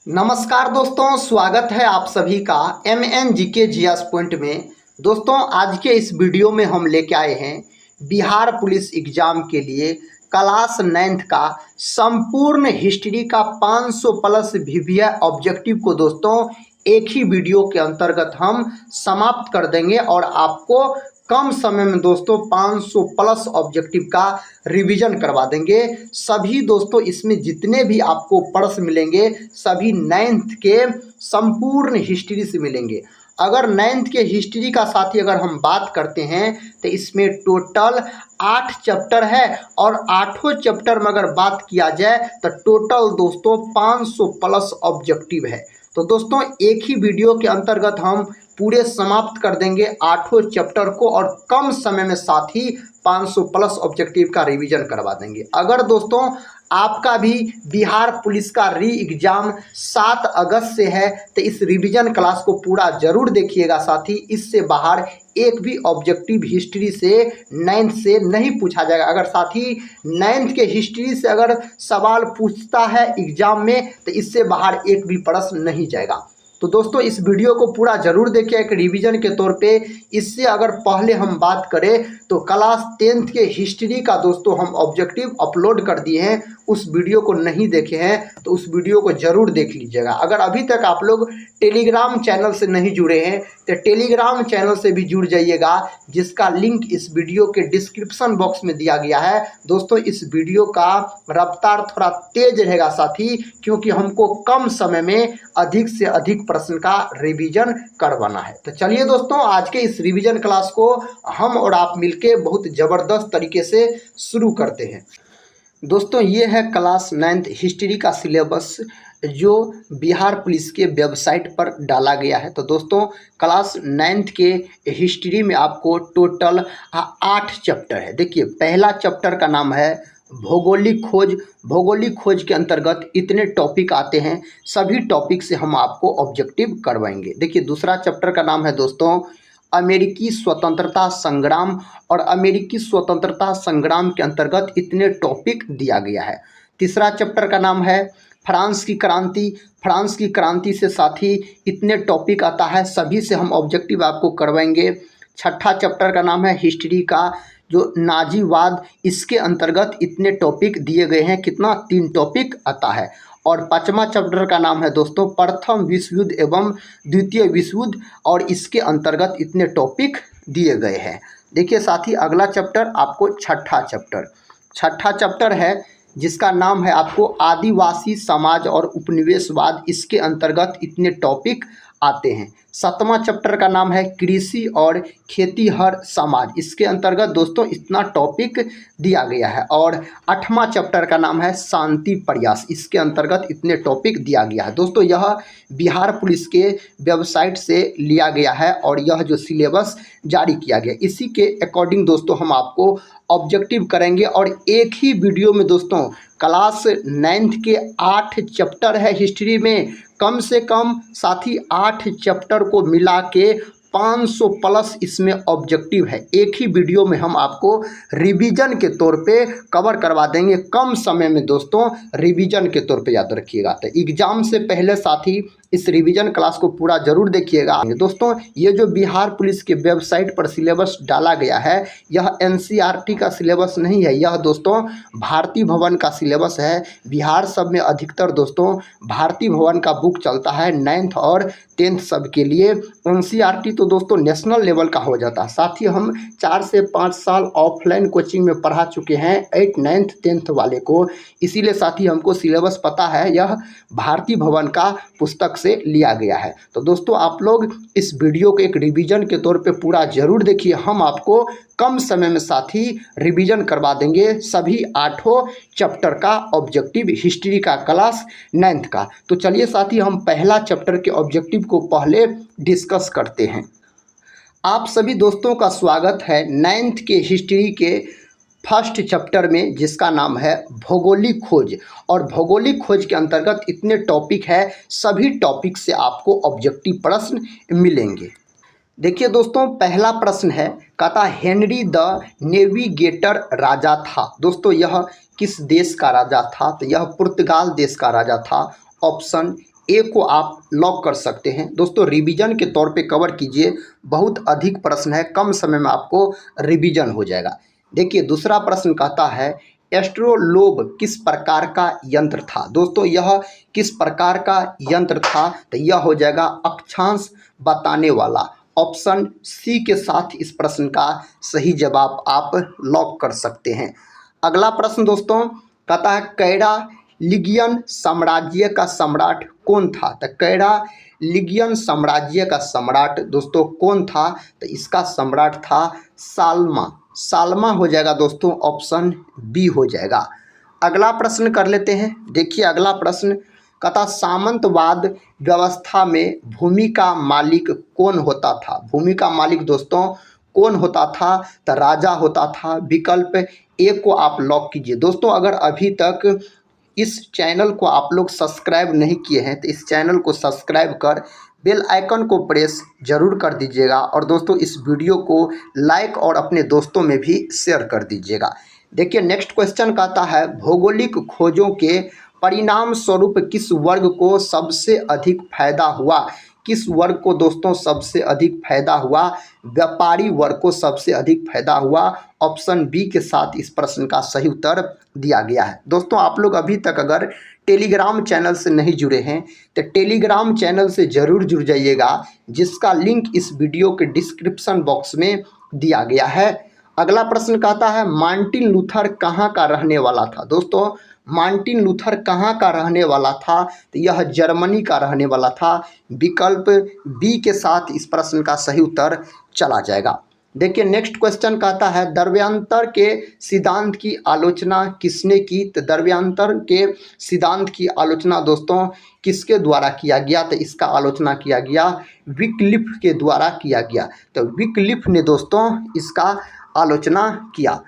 नमस्कार दोस्तों, स्वागत है आप सभी का MNGK जीएस पॉइंट में। दोस्तों, आज के इस वीडियो में हम लेके आए हैं बिहार पुलिस एग्जाम के लिए क्लास 9th का संपूर्ण हिस्ट्री का 500 प्लस वीवीआई ऑब्जेक्टिव को दोस्तों एक ही वीडियो के अंतर्गत हम समाप्त कर देंगे और आपको कम समय में दोस्तों 500 प्लस ऑब्जेक्टिव का रिवीजन करवा देंगे। सभी दोस्तों इसमें जितने भी आपको प्रश्न मिलेंगे सभी 9th के संपूर्ण हिस्ट्री से मिलेंगे। अगर 9th के हिस्ट्री का साथी अगर हम बात करते हैं तो इसमें टोटल 8 चैप्टर है और 8 चैप्टर में अगर बात किया जाए तो टोटल दोस्तों 500 प्लस ऑब्जेक्टिव है। तो दोस्तों एक ही वीडियो के अंतर्गत हम पूरे समाप्त कर देंगे 8 चैप्टर को और कम समय में साथ ही 500 प्लस ऑब्जेक्टिव का रिवीजन करवा देंगे। अगर दोस्तों आपका भी बिहार पुलिस का री एग्ज़ाम 7 अगस्त से है तो इस रिवीजन क्लास को पूरा जरूर देखिएगा। साथ ही इससे बाहर एक भी ऑब्जेक्टिव हिस्ट्री से 9th से नहीं पूछा जाएगा। अगर साथ ही 9th के हिस्ट्री से अगर सवाल पूछता है एग्जाम में तो इससे बाहर एक भी प्रश्न नहीं जाएगा। तो दोस्तों इस वीडियो को पूरा जरूर देखिए एक रिवीजन के तौर पे। इससे अगर पहले हम बात करें तो क्लास 10th के हिस्ट्री का दोस्तों हम ऑब्जेक्टिव अपलोड कर दिए हैं। उस वीडियो को नहीं देखे हैं तो उस वीडियो को जरूर देख लीजिएगा। अगर अभी तक आप लोग टेलीग्राम चैनल से नहीं जुड़े हैं तो टेलीग्राम चैनल से भी जुड़ जाइएगा, जिसका लिंक इस वीडियो के डिस्क्रिप्शन बॉक्स में दिया गया है। दोस्तों इस वीडियो का रफ्तार थोड़ा तेज रहेगा साथी, क्योंकि हमको कम समय में अधिक से अधिक प्रश्न का रिवीजन करवाना है। तो चलिए दोस्तों आज के इस रिवीजन क्लास को हम और आप मिलके बहुत ज़बरदस्त तरीके से शुरू करते हैं। दोस्तों ये है क्लास 9th हिस्ट्री का सिलेबस जो बिहार पुलिस के वेबसाइट पर डाला गया है। तो दोस्तों क्लास 9th के हिस्ट्री में आपको टोटल 8 चैप्टर है। देखिए पहला चैप्टर का नाम है भौगोलिक खोज। भौगोलिक खोज के अंतर्गत इतने टॉपिक आते हैं, सभी टॉपिक से हम आपको ऑब्जेक्टिव करवाएंगे। देखिए दूसरा चैप्टर का नाम है दोस्तों अमेरिकी स्वतंत्रता संग्राम और अमेरिकी स्वतंत्रता संग्राम के अंतर्गत इतने टॉपिक दिया गया है। तीसरा चैप्टर का नाम है फ्रांस की क्रांति। फ्रांस की क्रांति से साथ ही इतने टॉपिक आता है, सभी से हम ऑब्जेक्टिव आपको करवाएंगे। छठा चैप्टर का नाम है हिस्ट्री का जो नाजीवाद, इसके अंतर्गत इतने टॉपिक दिए गए हैं। कितना 3 टॉपिक आता है। और 5वां चैप्टर का नाम है दोस्तों प्रथम विश्व युद्ध एवं द्वितीय विश्व युद्ध और इसके अंतर्गत इतने टॉपिक दिए गए हैं। देखिए साथी अगला चैप्टर आपको छठा चैप्टर है जिसका नाम है आपको आदिवासी समाज और उपनिवेशवाद। इसके अंतर्गत इतने टॉपिक आते हैं। 7वां चैप्टर का नाम है कृषि और खेतीहर समाज। इसके अंतर्गत दोस्तों इतना टॉपिक दिया गया है। और 8वां चैप्टर का नाम है शांति प्रयास। इसके अंतर्गत इतने टॉपिक दिया गया है। दोस्तों यह बिहार पुलिस के वेबसाइट से लिया गया है और यह जो सिलेबस जारी किया गया इसी के अकॉर्डिंग दोस्तों हम आपको ऑब्जेक्टिव करेंगे। और एक ही वीडियो में दोस्तों क्लास 9th के 8 चैप्टर है हिस्ट्री में, कम से कम साथ ही 8 चैप्टर को मिला के 500 प्लस इसमें ऑब्जेक्टिव है। एक ही वीडियो में हम आपको रिवीजन के तौर पे कवर करवा देंगे कम समय में दोस्तों, रिवीजन के तौर पे याद रखिएगा। तो एग्जाम से पहले साथ ही इस रिवीजन क्लास को पूरा जरूर देखिएगा। दोस्तों ये जो बिहार पुलिस के वेबसाइट पर सिलेबस डाला गया है यह NCERT का सिलेबस नहीं है, यह दोस्तों भारती भवन का सिलेबस है। बिहार सब में अधिकतर दोस्तों भारती भवन का बुक चलता है 9th और 10th सब के लिए। NCERT तो दोस्तों नेशनल लेवल का हो जाता है। साथ ही हम 4 से 5 साल ऑफलाइन कोचिंग में पढ़ा चुके हैं 8th 9th 10th वाले को, इसीलिए साथ ही हमको सिलेबस पता है। यह भारती भवन का पुस्तक से लिया गया है। तो दोस्तों आप लोग इस वीडियो को एक रिवीजन के तौर पे पूरा जरूर देखिए। हम आपको कम समय में साथ ही रिवीजन करवा देंगे सभी 8 चैप्टर का ऑब्जेक्टिव हिस्ट्री का क्लास 9th का। तो चलिए साथ ही हम पहला चैप्टर के ऑब्जेक्टिव को पहले डिस्कस करते हैं। आप सभी दोस्तों का स्वागत है 9th के हिस्ट्री के फर्स्ट चैप्टर में जिसका नाम है भौगोलिक खोज। और भौगोलिक खोज के अंतर्गत इतने टॉपिक है, सभी टॉपिक से आपको ऑब्जेक्टिव प्रश्न मिलेंगे। देखिए दोस्तों पहला प्रश्न है, कहता हेनरी द नेविगेटर राजा था। दोस्तों यह किस देश का राजा था? तो यह पुर्तगाल देश का राजा था। ऑप्शन ए को आप लॉक कर सकते हैं। दोस्तों रिवीजन के तौर पे कवर कीजिए, बहुत अधिक प्रश्न है, कम समय में आपको रिवीजन हो जाएगा। देखिए दूसरा प्रश्न कहता है एस्ट्रोलोब किस प्रकार का यंत्र था। दोस्तों यह किस प्रकार का यंत्र था, तो यह हो जाएगा अक्षांश बताने वाला। ऑप्शन सी के साथ इस प्रश्न का सही जवाब आप लॉक कर सकते हैं। अगला प्रश्न दोस्तों कहता है कैरालिगियन साम्राज्य का सम्राट कौन था। तो कैरालिगियन साम्राज्य का सम्राट दोस्तों कौन था, तो इसका सम्राट था साल्मा। साल्मा हो जाएगा दोस्तों, ऑप्शन बी हो जाएगा। अगला प्रश्न कर लेते हैं। देखिए अगला प्रश्न कहता सामंतवाद व्यवस्था में भूमि का मालिक कौन होता था। भूमि का मालिक दोस्तों कौन होता था, तो राजा होता था। विकल्प ए को आप लॉक कीजिए। दोस्तों अगर अभी तक इस चैनल को आप लोग सब्सक्राइब नहीं किए हैं तो इस चैनल को सब्सक्राइब कर बेल आइकन को प्रेस जरूर कर दीजिएगा और दोस्तों इस वीडियो को लाइक और अपने दोस्तों में भी शेयर कर दीजिएगा। देखिए नेक्स्ट क्वेश्चन कहता है भौगोलिक खोजों के परिणाम स्वरूप किस वर्ग को सबसे अधिक फायदा हुआ। किस वर्ग को दोस्तों सबसे अधिक फायदा हुआ, व्यापारी वर्ग को सबसे अधिक फायदा हुआ। ऑप्शन बी के साथ इस प्रश्न का सही उत्तर दिया गया है। दोस्तों आप लोग अभी तक अगर टेलीग्राम चैनल से नहीं जुड़े हैं तो टेलीग्राम चैनल से ज़रूर जुड़ जाइएगा, जिसका लिंक इस वीडियो के डिस्क्रिप्शन बॉक्स में दिया गया है। अगला प्रश्न कहता है मार्टिन लूथर कहाँ का रहने वाला था। दोस्तों मार्टिन लूथर कहाँ का रहने वाला था, तो यह जर्मनी का रहने वाला था। विकल्प बी के साथ इस प्रश्न का सही उत्तर चला जाएगा। देखिए नेक्स्ट क्वेश्चन कहता है द्रव्यांतर के सिद्धांत की आलोचना किसने की। तो द्रव्यांतर के सिद्धांत की आलोचना दोस्तों किसके द्वारा किया गया, तो इसका आलोचना किया गया विक्लिफ के द्वारा किया गया। तो विक्लिफ ने दोस्तों इसका आलोचना किया।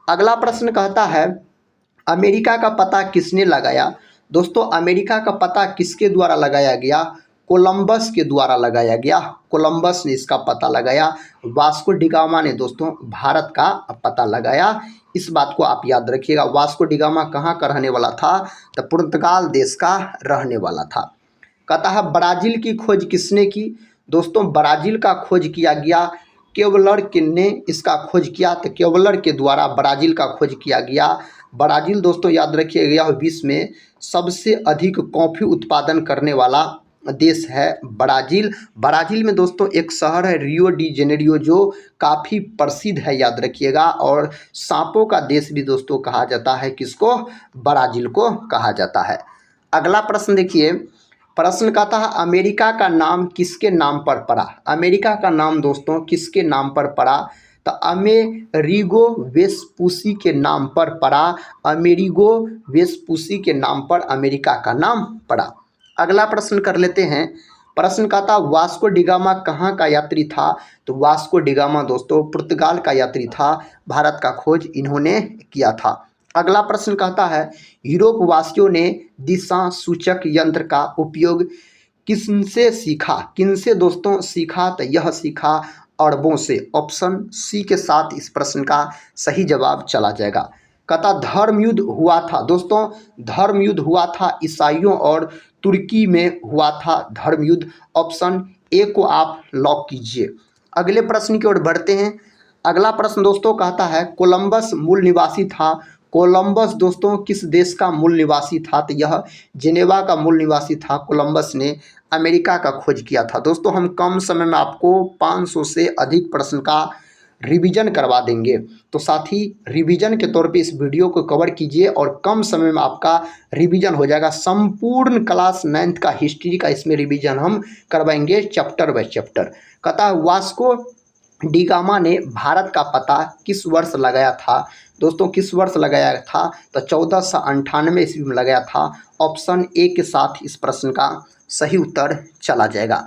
अगला प्रश्न कहता है अमेरिका का पता किसने लगाया। दोस्तों अमेरिका का पता किसके द्वारा लगाया गया, कोलंबस के द्वारा लगाया गया। कोलंबस ने इसका पता लगाया। वास्को डिगामा ने दोस्तों भारत का पता लगाया। इस बात को आप याद रखिएगा। वास्को डिगामा कहाँ का रहने वाला था, तो पुर्तगाल देश का रहने वाला था। कहता है ब्राज़ील की खोज किसने की। दोस्तों ब्राज़ील का खोज किया गया केवलर ने इसका खोज किया। तो केवलर के द्वारा ब्राज़ील का खोज किया गया। ब्राज़ील दोस्तों याद रखिएगा यह विश्व में सबसे अधिक कॉफ़ी उत्पादन करने वाला देश है ब्राज़ील। ब्राज़ील में दोस्तों एक शहर है रियो डी जेनेरियो जो काफ़ी प्रसिद्ध है, याद रखिएगा। और सांपों का देश भी दोस्तों कहा जाता है किसको, ब्राज़ील को कहा जाता है। अगला प्रश्न देखिए, प्रश्न कहता है अमेरिका का नाम किसके नाम पर पड़ा। अमेरिका का नाम दोस्तों किसके नाम पर पड़ा, तो अमेरिगो वेस्पुसी के नाम पर पड़ा। अमेरिगो वेस्पुसी के नाम पर अमेरिका का नाम पड़ा। अगला प्रश्न कर लेते हैं। प्रश्न कहता वास्को डिगामा कहाँ का यात्री था। तो वास्को डिगामा दोस्तों पुर्तगाल का यात्री था। भारत का खोज इन्होंने किया था। अगला प्रश्न कहता है यूरोप वासियों ने दिशा सूचक यंत्र का उपयोग किनसे सीखा। किनसे दोस्तों सीखा, तो यह सीखा अरबों से। ऑप्शन सी के साथ इस प्रश्न का सही जवाब चला जाएगा। कहता धर्म युद्ध हुआ था। दोस्तों धर्म युद्ध हुआ था ईसाइयों और तुर्की में हुआ था धर्म युद्ध। ऑप्शन ए को आप लॉक कीजिए। अगले प्रश्न की ओर बढ़ते हैं। अगला प्रश्न दोस्तों कहता है कोलंबस मूल निवासी था। कोलंबस दोस्तों किस देश का मूल निवासी था, तो यह जिनेवा का मूल निवासी था। कोलंबस ने अमेरिका का खोज किया था। दोस्तों हम कम समय में आपको 500 से अधिक प्रश्न का रिवीजन करवा देंगे, तो साथ ही रिवीजन के तौर पे इस वीडियो को कवर कीजिए और कम समय में आपका रिवीजन हो जाएगा। संपूर्ण क्लास 9th का हिस्ट्री का इसमें रिवीजन हम करवाएंगे चैप्टर बाय चैप्टर। कहता वास्को डिगामा ने भारत का पता किस वर्ष लगाया था। दोस्तों किस वर्ष लगाया था, तो 1498 ईस्वी में लगाया था। ऑप्शन ए के साथ इस प्रश्न का सही उत्तर चला जाएगा।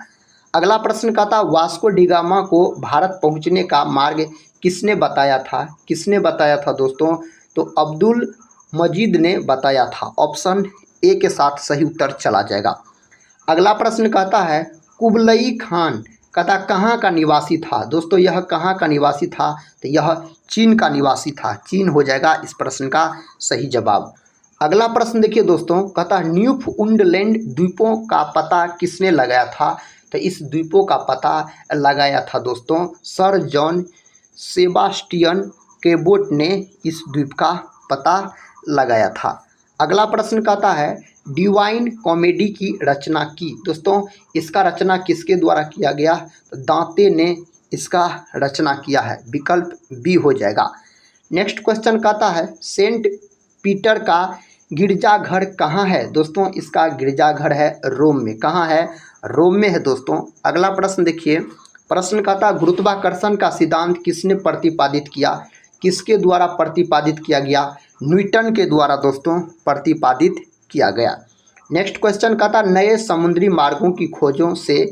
अगला प्रश्न कहता वास्को डिगामा को भारत पहुंचने का मार्ग किसने बताया था। किसने बताया था दोस्तों, तो अब्दुल मजीद ने बताया था। ऑप्शन ए के साथ सही उत्तर चला जाएगा। अगला प्रश्न कहता है कुबलई खान कहता कहाँ का निवासी था। दोस्तों यह कहाँ का निवासी था, तो यह चीन का निवासी था। चीन हो जाएगा इस प्रश्न का सही जवाब। अगला प्रश्न देखिए दोस्तों, कहता है न्यूफाउंडलैंड द्वीपों का पता किसने लगाया था? तो इस द्वीपों का पता लगाया था दोस्तों सर जॉन सेबास्टियन केबोट ने इस द्वीप का पता लगाया था। अगला प्रश्न कहता है डिवाइन कॉमेडी की रचना की। दोस्तों इसका रचना किसके द्वारा किया गया? तो दांते ने इसका रचना किया है, विकल्प बी हो जाएगा। नेक्स्ट क्वेश्चन कहता है सेंट पीटर का गिरजाघर कहाँ है? दोस्तों इसका गिरजाघर है रोम में। कहाँ है? रोम में है दोस्तों। अगला प्रश्न देखिए, प्रश्न कहता गुरुत्वाकर्षण का सिद्धांत किसने प्रतिपादित किया? किसके द्वारा प्रतिपादित किया गया? न्यूटन के द्वारा दोस्तों प्रतिपादित किया गया। नेक्स्ट क्वेश्चन कहता नए समुद्री मार्गों की खोजों से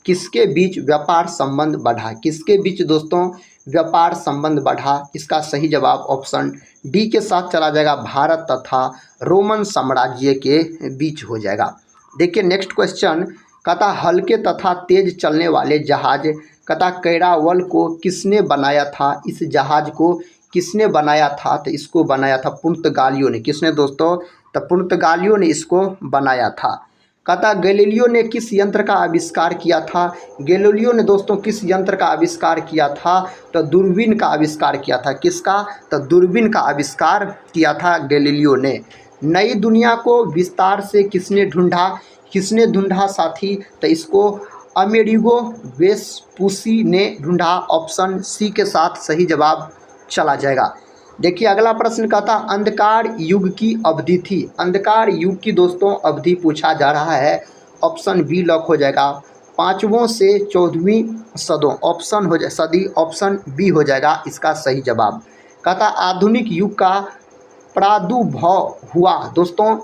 किसके बीच व्यापार संबंध बढ़ा? किसके बीच दोस्तों व्यापार संबंध बढ़ा? इसका सही जवाब ऑप्शन डी के साथ चला जाएगा, भारत तथा रोमन साम्राज्य के बीच हो जाएगा। देखिए नेक्स्ट क्वेश्चन कहता हल्के तथा तेज चलने वाले जहाज कहता कैरावल को किसने बनाया था? इस जहाज को किसने बनाया था? तो इसको बनाया था पुर्तगालियों ने। किसने दोस्तों? तो पुर्तगालियों ने इसको बनाया था। कहता गैलीलियो ने किस यंत्र का आविष्कार किया था? गैलीलियो ने दोस्तों किस यंत्र का आविष्कार किया था? तो दूरबीन का आविष्कार किया था। किसका? तो दूरबीन का आविष्कार किया था गैलीलियो ने। नई दुनिया को विस्तार से किसने ढूंढा? किसने ढूंढा साथी? तो इसको अमेरिगो वेस्पुसी ने ढूंढा। ऑप्शन सी के साथ सही जवाब चला जाएगा। देखिए अगला प्रश्न कहता अंधकार युग की अवधि थी। अंधकार युग की दोस्तों अवधि पूछा जा रहा है। ऑप्शन बी लॉक हो जाएगा, 5वीं से 14वीं सदों। ऑप्शन हो जाए सदी, ऑप्शन बी हो जाएगा इसका सही जवाब। कहता आधुनिक युग का प्रादुर्भाव हुआ दोस्तों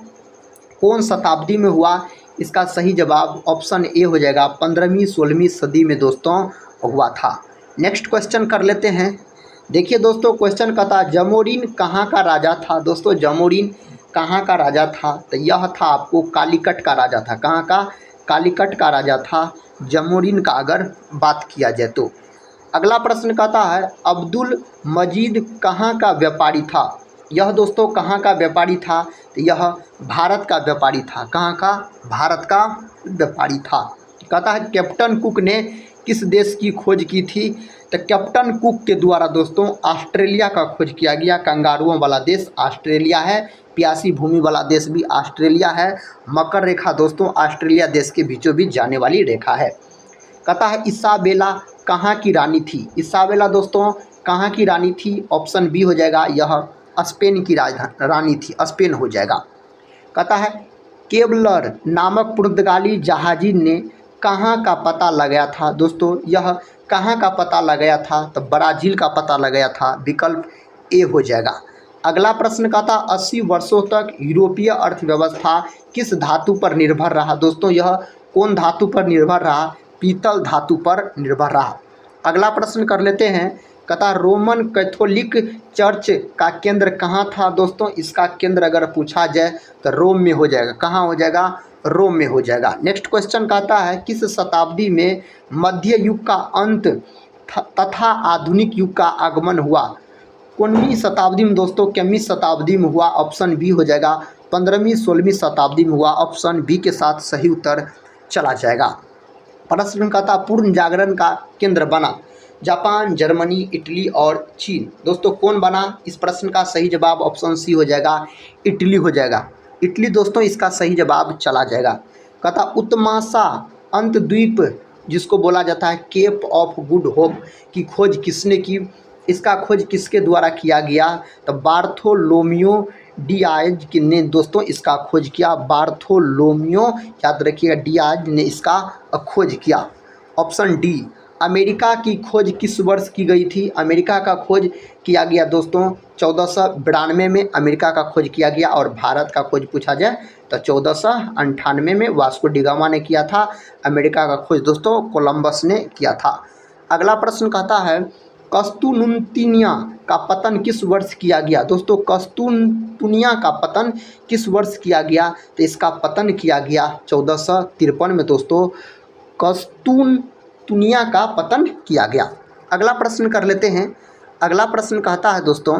कौन शताब्दी में हुआ? इसका सही जवाब ऑप्शन ए हो जाएगा, 15वीं 16वीं सदी में दोस्तों हुआ था। नेक्स्ट क्वेश्चन कर लेते हैं। देखिए दोस्तों क्वेश्चन कहता जमोरिन कहाँ का राजा था? दोस्तों जमोरिन कहाँ का राजा था? तो यह था आपको कालीकट का राजा था। कहाँ का? कालीकट का राजा था जमोरिन का, अगर बात किया जाए तो। अगला प्रश्न कहता है अब्दुल मजीद कहाँ का व्यापारी था? यह दोस्तों कहाँ का व्यापारी था? तो यह भारत का व्यापारी था। कहाँ का? भारत का व्यापारी था। कहता है कैप्टन कुक ने किस देश की खोज की थी? तो कैप्टन कुक के द्वारा दोस्तों ऑस्ट्रेलिया का खोज किया गया। कंगारुओं वाला देश ऑस्ट्रेलिया है, प्यासी भूमि वाला देश भी ऑस्ट्रेलिया है। मकर रेखा दोस्तों ऑस्ट्रेलिया देश के बीचों बीच जाने वाली रेखा है। कहता है इसाबेला कहाँ की रानी थी? इसाबेला दोस्तों कहाँ की रानी थी? ऑप्शन बी हो जाएगा, यह स्पेन की रानी थी, स्पेन हो जाएगा। कहता है केवलर नामक पुर्तगाली जहाजी ने कहाँ का पता लगाया था? दोस्तों यह कहाँ का पता लगाया था? तो ब्राज़ील का पता लगाया था, विकल्प ए हो जाएगा। अगला प्रश्न कहता 80 वर्षों तक यूरोपीय अर्थव्यवस्था किस धातु पर निर्भर रहा? दोस्तों यह कौन धातु पर निर्भर रहा? पीतल धातु पर निर्भर रहा। अगला प्रश्न कर लेते हैं। कहता रोमन कैथोलिक चर्च का केंद्र कहाँ था? दोस्तों इसका केंद्र अगर पूछा जाए तो रोम में हो जाएगा। कहाँ हो जाएगा? रोम में हो जाएगा। नेक्स्ट क्वेश्चन कहता है किस शताब्दी में मध्य युग का अंत तथा आधुनिक युग का आगमन हुआ? कौनवीं शताब्दी में दोस्तों? कितवीं शताब्दी में हुआ? ऑप्शन बी हो जाएगा, 15वीं 16वीं शताब्दी में हुआ। ऑप्शन बी के साथ सही उत्तर चला जाएगा। प्रश्न कहता पूर्ण जागरण का केंद्र बना जापान, जर्मनी, इटली और चीन। दोस्तों कौन बना? इस प्रश्न का सही जवाब ऑप्शन सी हो जाएगा, इटली हो जाएगा। इटली दोस्तों इसका सही जवाब चला जाएगा। कहता उत्तमाशा अंतद्वीप जिसको बोला जाता है केप ऑफ गुड होप की खोज किसने की? इसका खोज किसके द्वारा किया गया? तो बार्थोलोमियो डियाज ने दोस्तों इसका खोज किया। बार्थोलोमियो याद रखिएगा, डियाज ने इसका खोज किया। Option D. अमेरिका की खोज किस वर्ष की गई थी? अमेरिका का खोज किया गया दोस्तों 1492 में अमेरिका का खोज किया गया। और भारत का खोज पूछा जाए तो 1498 में वास्को डी गामा ने किया था। अमेरिका का खोज दोस्तों कोलंबस ने किया था। अगला प्रश्न कहता है कस्तूनुतिनिया का पतन किस वर्ष किया गया? दोस्तों कस्तूनुतिनिया का पतन किस वर्ष किया गया? तो इसका पतन किया गया 1453 में दोस्तों कस्तूनुतिनिया का पतन किया गया। अगला प्रश्न कर लेते हैं। अगला प्रश्न कहता है दोस्तों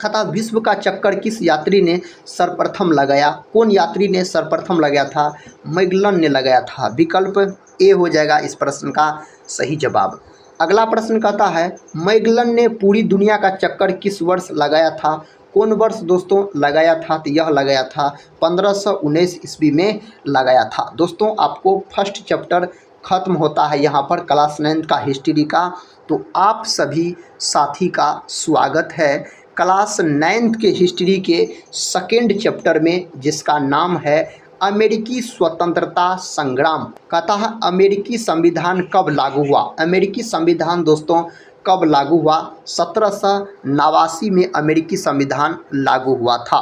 तथा विश्व का चक्कर किस यात्री ने सर्वप्रथम लगाया? कौन यात्री ने सर्वप्रथम लगाया था? मैगलन ने लगाया था। विकल्प ए हो जाएगा इस प्रश्न का सही जवाब। अगला प्रश्न कहता है मैगलन ने पूरी दुनिया का चक्कर किस वर्ष लगाया था? कौन वर्ष दोस्तों लगाया था? तो यह लगाया था 1519 ईस्वी में लगाया था। दोस्तों आपको फर्स्ट चैप्टर खत्म होता है यहाँ पर क्लास 9 का हिस्ट्री का। तो आप सभी साथी का स्वागत है क्लास 9 के हिस्ट्री के सेकेंड चैप्टर में, जिसका नाम है अमेरिकी स्वतंत्रता संग्राम। कहता है अमेरिकी संविधान कब लागू हुआ? अमेरिकी संविधान दोस्तों कब लागू हुआ? 1789 में अमेरिकी संविधान लागू हुआ था।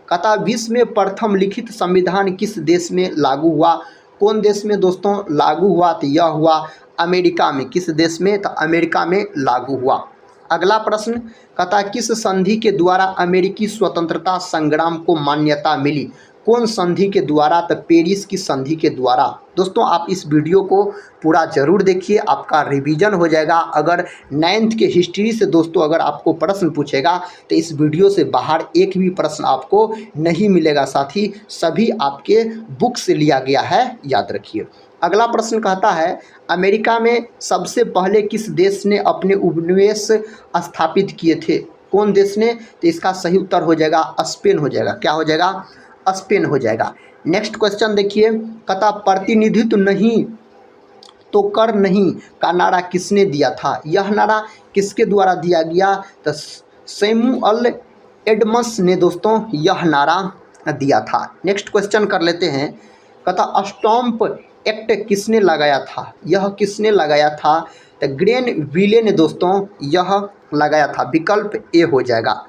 कहता विश्व में प्रथम लिखित संविधान किस देश में लागू हुआ? कौन देश में दोस्तों लागू हुआ? तो यह हुआ अमेरिका में। किस देश में? तो अमेरिका में लागू हुआ। अगला प्रश्न कहता किस संधि के द्वारा अमेरिकी स्वतंत्रता संग्राम को मान्यता मिली? कौन संधि के द्वारा? तो पेरिस की संधि के द्वारा। दोस्तों आप इस वीडियो को पूरा जरूर देखिए, आपका रिवीजन हो जाएगा। अगर 9th के हिस्ट्री से दोस्तों अगर आपको प्रश्न पूछेगा तो इस वीडियो से बाहर एक भी प्रश्न आपको नहीं मिलेगा। साथ ही सभी आपके बुक से लिया गया है, याद रखिए। अगला प्रश्न कहता है अमेरिका में सबसे पहले किस देश ने अपने उपनिवेश स्थापित किए थे? कौन देश ने? तो इसका सही उत्तर हो जाएगा स्पेन हो जाएगा। क्या हो जाएगा? स्पेन हो जाएगा। नेक्स्ट क्वेश्चन देखिए, कहता प्रतिनिधित्व नहीं तो कर नहीं का नारा किसने दिया था? यह नारा किसके द्वारा दिया गया? तो सैमुअल एडम्स ने दोस्तों यह नारा दिया था। नेक्स्ट क्वेश्चन कर लेते हैं, कहता स्टॉम्प एक्ट किसने लगाया था? यह किसने लगाया था? तो ग्रेनविले ने दोस्तों यह लगाया था। विकल्प ए हो जाएगा।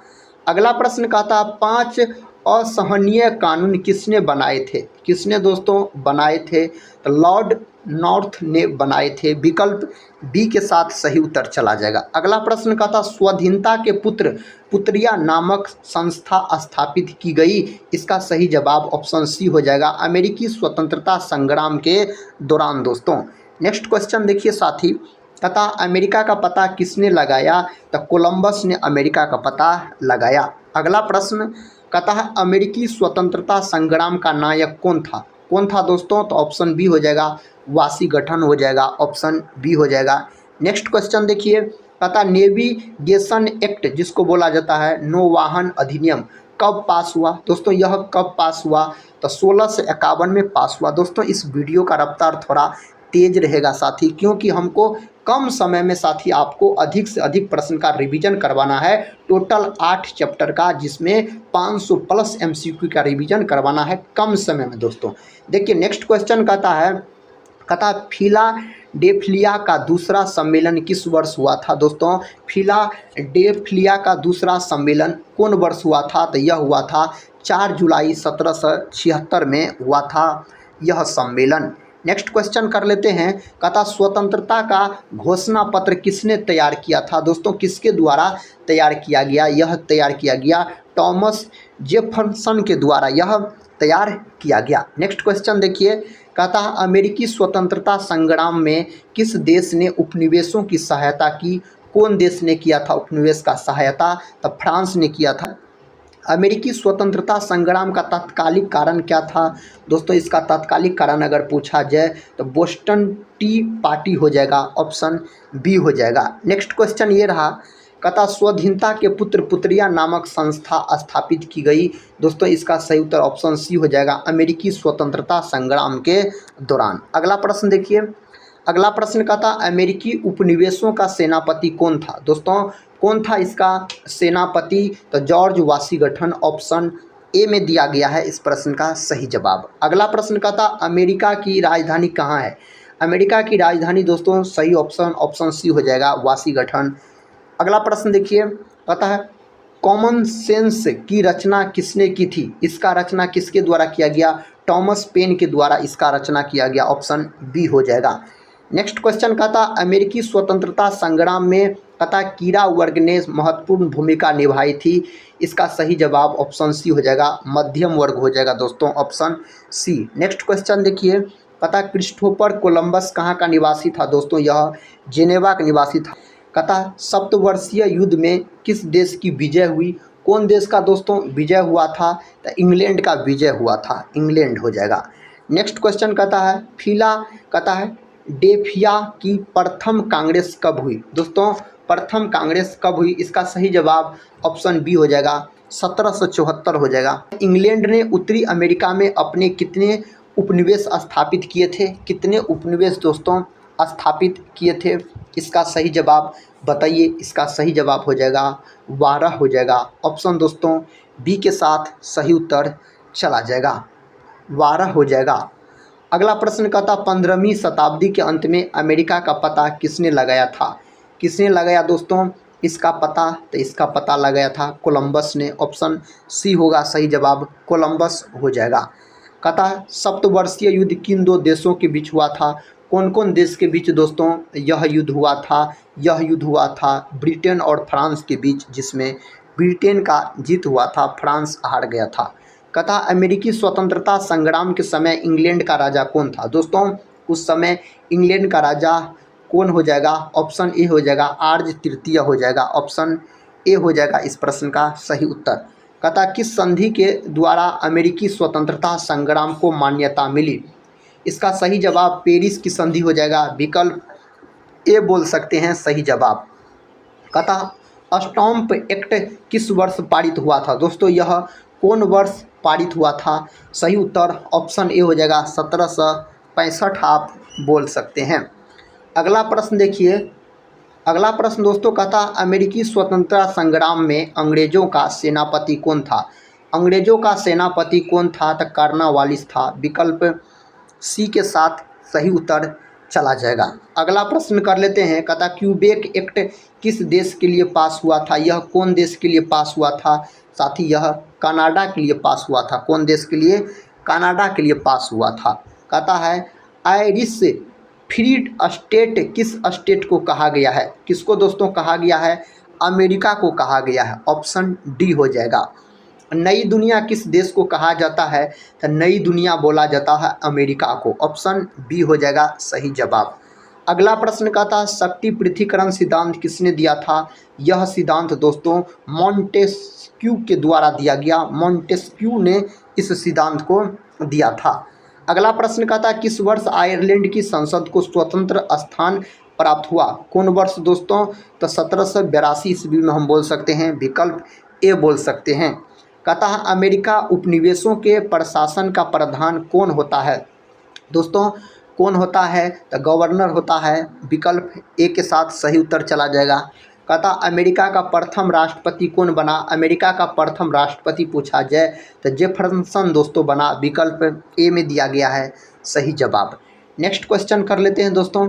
अगला प्रश्न कहता 5 असहनीय कानून किसने बनाए थे? किसने दोस्तों बनाए थे? तो लॉर्ड नॉर्थ ने बनाए थे। विकल्प बी के साथ सही उत्तर चला जाएगा। अगला प्रश्न कहता स्वाधीनता के पुत्र पुत्रिया नामक संस्था स्थापित की गई? इसका सही जवाब ऑप्शन सी हो जाएगा, अमेरिकी स्वतंत्रता संग्राम के दौरान दोस्तों। नेक्स्ट क्वेश्चन देखिए साथी, कहता अमेरिका का पता किसने लगाया? तो कोलंबस ने अमेरिका का पता लगाया। अगला प्रश्न कहता है अमेरिकी स्वतंत्रता संग्राम का नायक कौन था? कौन था दोस्तों? तो ऑप्शन बी हो जाएगा, वाशिंगटन हो जाएगा। ऑप्शन बी हो जाएगा। नेक्स्ट क्वेश्चन देखिए, कहता नेविगेशन एक्ट जिसको बोला जाता है नौवाहन अधिनियम कब पास हुआ? दोस्तों यह कब पास हुआ? तो 1651 में पास हुआ। दोस्तों इस वीडियो का रफ्तार थोड़ा तेज रहेगा साथी, क्योंकि हमको कम समय में साथी आपको अधिक से अधिक प्रश्न का रिवीजन करवाना है। टोटल 8 चैप्टर का, जिसमें 500 प्लस MCQ का रिवीजन करवाना है कम समय में दोस्तों। देखिए नेक्स्ट क्वेश्चन कहता फिलाडेल्फिया का दूसरा सम्मेलन किस वर्ष हुआ था? दोस्तों फिलाडेल्फिया का दूसरा सम्मेलन कौन वर्ष हुआ था? तो यह हुआ था 4 जुलाई 1776 में हुआ था यह सम्मेलन। नेक्स्ट क्वेश्चन कर लेते हैं, कहता स्वतंत्रता का घोषणा पत्र किसने तैयार किया था? दोस्तों किसके द्वारा तैयार किया गया? यह तैयार किया गया थॉमस जेफरसन के द्वारा यह तैयार किया गया। नेक्स्ट क्वेश्चन देखिए, कहता है अमेरिकी स्वतंत्रता संग्राम में किस देश ने उपनिवेशों की सहायता की? कौन देश ने किया था उपनिवेश का सहायता? तो फ्रांस ने किया था। अमेरिकी स्वतंत्रता संग्राम का तात्कालिक कारण क्या था? दोस्तों इसका तात्कालिक कारण अगर पूछा जाए तो बोस्टन टी पार्टी हो जाएगा। ऑप्शन बी हो जाएगा। नेक्स्ट क्वेश्चन ये रहा, कहता स्वाधीनता के पुत्र पुत्रिया नामक संस्था स्थापित की गई? दोस्तों इसका सही उत्तर ऑप्शन सी हो जाएगा, अमेरिकी स्वतंत्रता संग्राम के दौरान। अगला प्रश्न देखिए, अगला प्रश्न कहता अमेरिकी उपनिवेशों का सेनापति कौन था? दोस्तों कौन था इसका सेनापति? तो जॉर्ज वाशिंगटन। ऑप्शन ए में दिया गया है इस प्रश्न का सही जवाब। अगला प्रश्न कहता अमेरिका की राजधानी कहाँ है? अमेरिका की राजधानी दोस्तों सही ऑप्शन सी हो जाएगा, वाशिंगटन। अगला प्रश्न देखिए, कहता है कॉमन सेंस की रचना किसने की थी? इसका रचना किसके द्वारा किया गया? थॉमस पेन के द्वारा इसका रचना किया गया। ऑप्शन बी हो जाएगा। नेक्स्ट क्वेश्चन कहता अमेरिकी स्वतंत्रता संग्राम में कहता किरा वर्ग ने महत्वपूर्ण भूमिका निभाई थी? इसका सही जवाब ऑप्शन सी हो जाएगा, मध्यम वर्ग हो जाएगा दोस्तों। Option C. नेक्स्ट क्वेश्चन देखिए, कहता क्रिस्टोफर कोलंबस कहाँ का निवासी था? दोस्तों यह जेनेवा का निवासी था। कहता सप्तवर्षीय युद्ध में किस देश की विजय हुई? कौन देश का दोस्तों विजय हुआ था? तो इंग्लैंड का विजय हुआ था, इंग्लैंड हो जाएगा। नेक्स्ट क्वेश्चन कहता है फिलाडेल्फिया की प्रथम कांग्रेस कब हुई? दोस्तों प्रथम कांग्रेस कब हुई? इसका सही जवाब ऑप्शन बी हो जाएगा, 1774 हो जाएगा। इंग्लैंड ने उत्तरी अमेरिका में अपने कितने उपनिवेश स्थापित किए थे? कितने उपनिवेश दोस्तों स्थापित किए थे? इसका सही जवाब बताइए। इसका सही जवाब हो जाएगा 12 हो जाएगा। ऑप्शन दोस्तों बी के साथ सही उत्तर चला जाएगा, 12 हो जाएगा। अगला प्रश्न कहता 15वीं शताब्दी के अंत में अमेरिका का पता किसने लगाया था? किसने लगाया दोस्तों इसका पता? तो इसका पता लगाया था कोलंबस ने। ऑप्शन सी होगा सही जवाब, कोलंबस हो जाएगा। कहता सप्तवर्षीय युद्ध किन दो देशों के बीच हुआ था? कौन कौन देश के बीच दोस्तों यह युद्ध हुआ था? यह युद्ध हुआ था ब्रिटेन और फ्रांस के बीच, जिसमें ब्रिटेन का जीत हुआ था, फ्रांस हार गया था। कहता अमेरिकी स्वतंत्रता संग्राम के समय इंग्लैंड का राजा कौन था? दोस्तों उस समय इंग्लैंड का राजा कौन हो जाएगा? ऑप्शन ए हो जाएगा, आर्ज तृतीय हो जाएगा। ऑप्शन ए हो जाएगा इस प्रश्न का सही उत्तर। कहता किस संधि के द्वारा अमेरिकी स्वतंत्रता संग्राम को मान्यता मिली? इसका सही जवाब पेरिस की संधि हो जाएगा, विकल्प ए बोल सकते हैं सही जवाब। कहता स्टॉम्प एक्ट किस वर्ष पारित हुआ था? दोस्तों यह कौन वर्ष पारित हुआ था? सही उत्तर ऑप्शन ए हो जाएगा, 1765 आप बोल सकते हैं। अगला प्रश्न देखिए। अगला प्रश्न दोस्तों कहता अमेरिकी स्वतंत्रता संग्राम में अंग्रेजों का सेनापति कौन था? अंग्रेजों का सेनापति कौन था? तो कॉर्नवालिस था, विकल्प सी के साथ सही उत्तर चला जाएगा। अगला प्रश्न कर लेते हैं। कहता क्यूबेक एक्ट किस देश के लिए पास हुआ था? यह कौन देश के लिए पास हुआ था? साथ ही यह कनाडा के लिए पास हुआ था। कौन देश के लिए? कनाडा के लिए पास हुआ था। कहता है आयरिश फ्री स्टेट किस स्टेट को कहा गया है? किसको दोस्तों कहा गया है? अमेरिका को कहा गया है। ऑप्शन डी हो जाएगा। नई दुनिया किस देश को कहा जाता है? तो नई दुनिया बोला जाता है अमेरिका को। ऑप्शन बी हो जाएगा सही जवाब। अगला प्रश्न कहता शक्ति पृथक्करण सिद्धांत किसने दिया था? यह सिद्धांत दोस्तों मॉन्टेस्क्यू के द्वारा दिया गया। मॉन्टेस्क्यू ने इस सिद्धांत को दिया था। अगला प्रश्न कहता किस वर्ष आयरलैंड की संसद को स्वतंत्र स्थान प्राप्त हुआ? कौन वर्ष दोस्तों? तो 1782 ईस्वी में हम बोल सकते हैं, विकल्प ए बोल सकते हैं। कहता है अमेरिका उपनिवेशों के प्रशासन का प्रधान कौन होता है? दोस्तों कौन होता है? तो गवर्नर होता है, विकल्प ए के साथ सही उत्तर चला जाएगा। कहता अमेरिका का प्रथम राष्ट्रपति कौन बना? अमेरिका का प्रथम राष्ट्रपति पूछा जाए तो जेफरसन दोस्तों बना, विकल्प ए में दिया गया है सही जवाब। नेक्स्ट क्वेश्चन कर लेते हैं दोस्तों।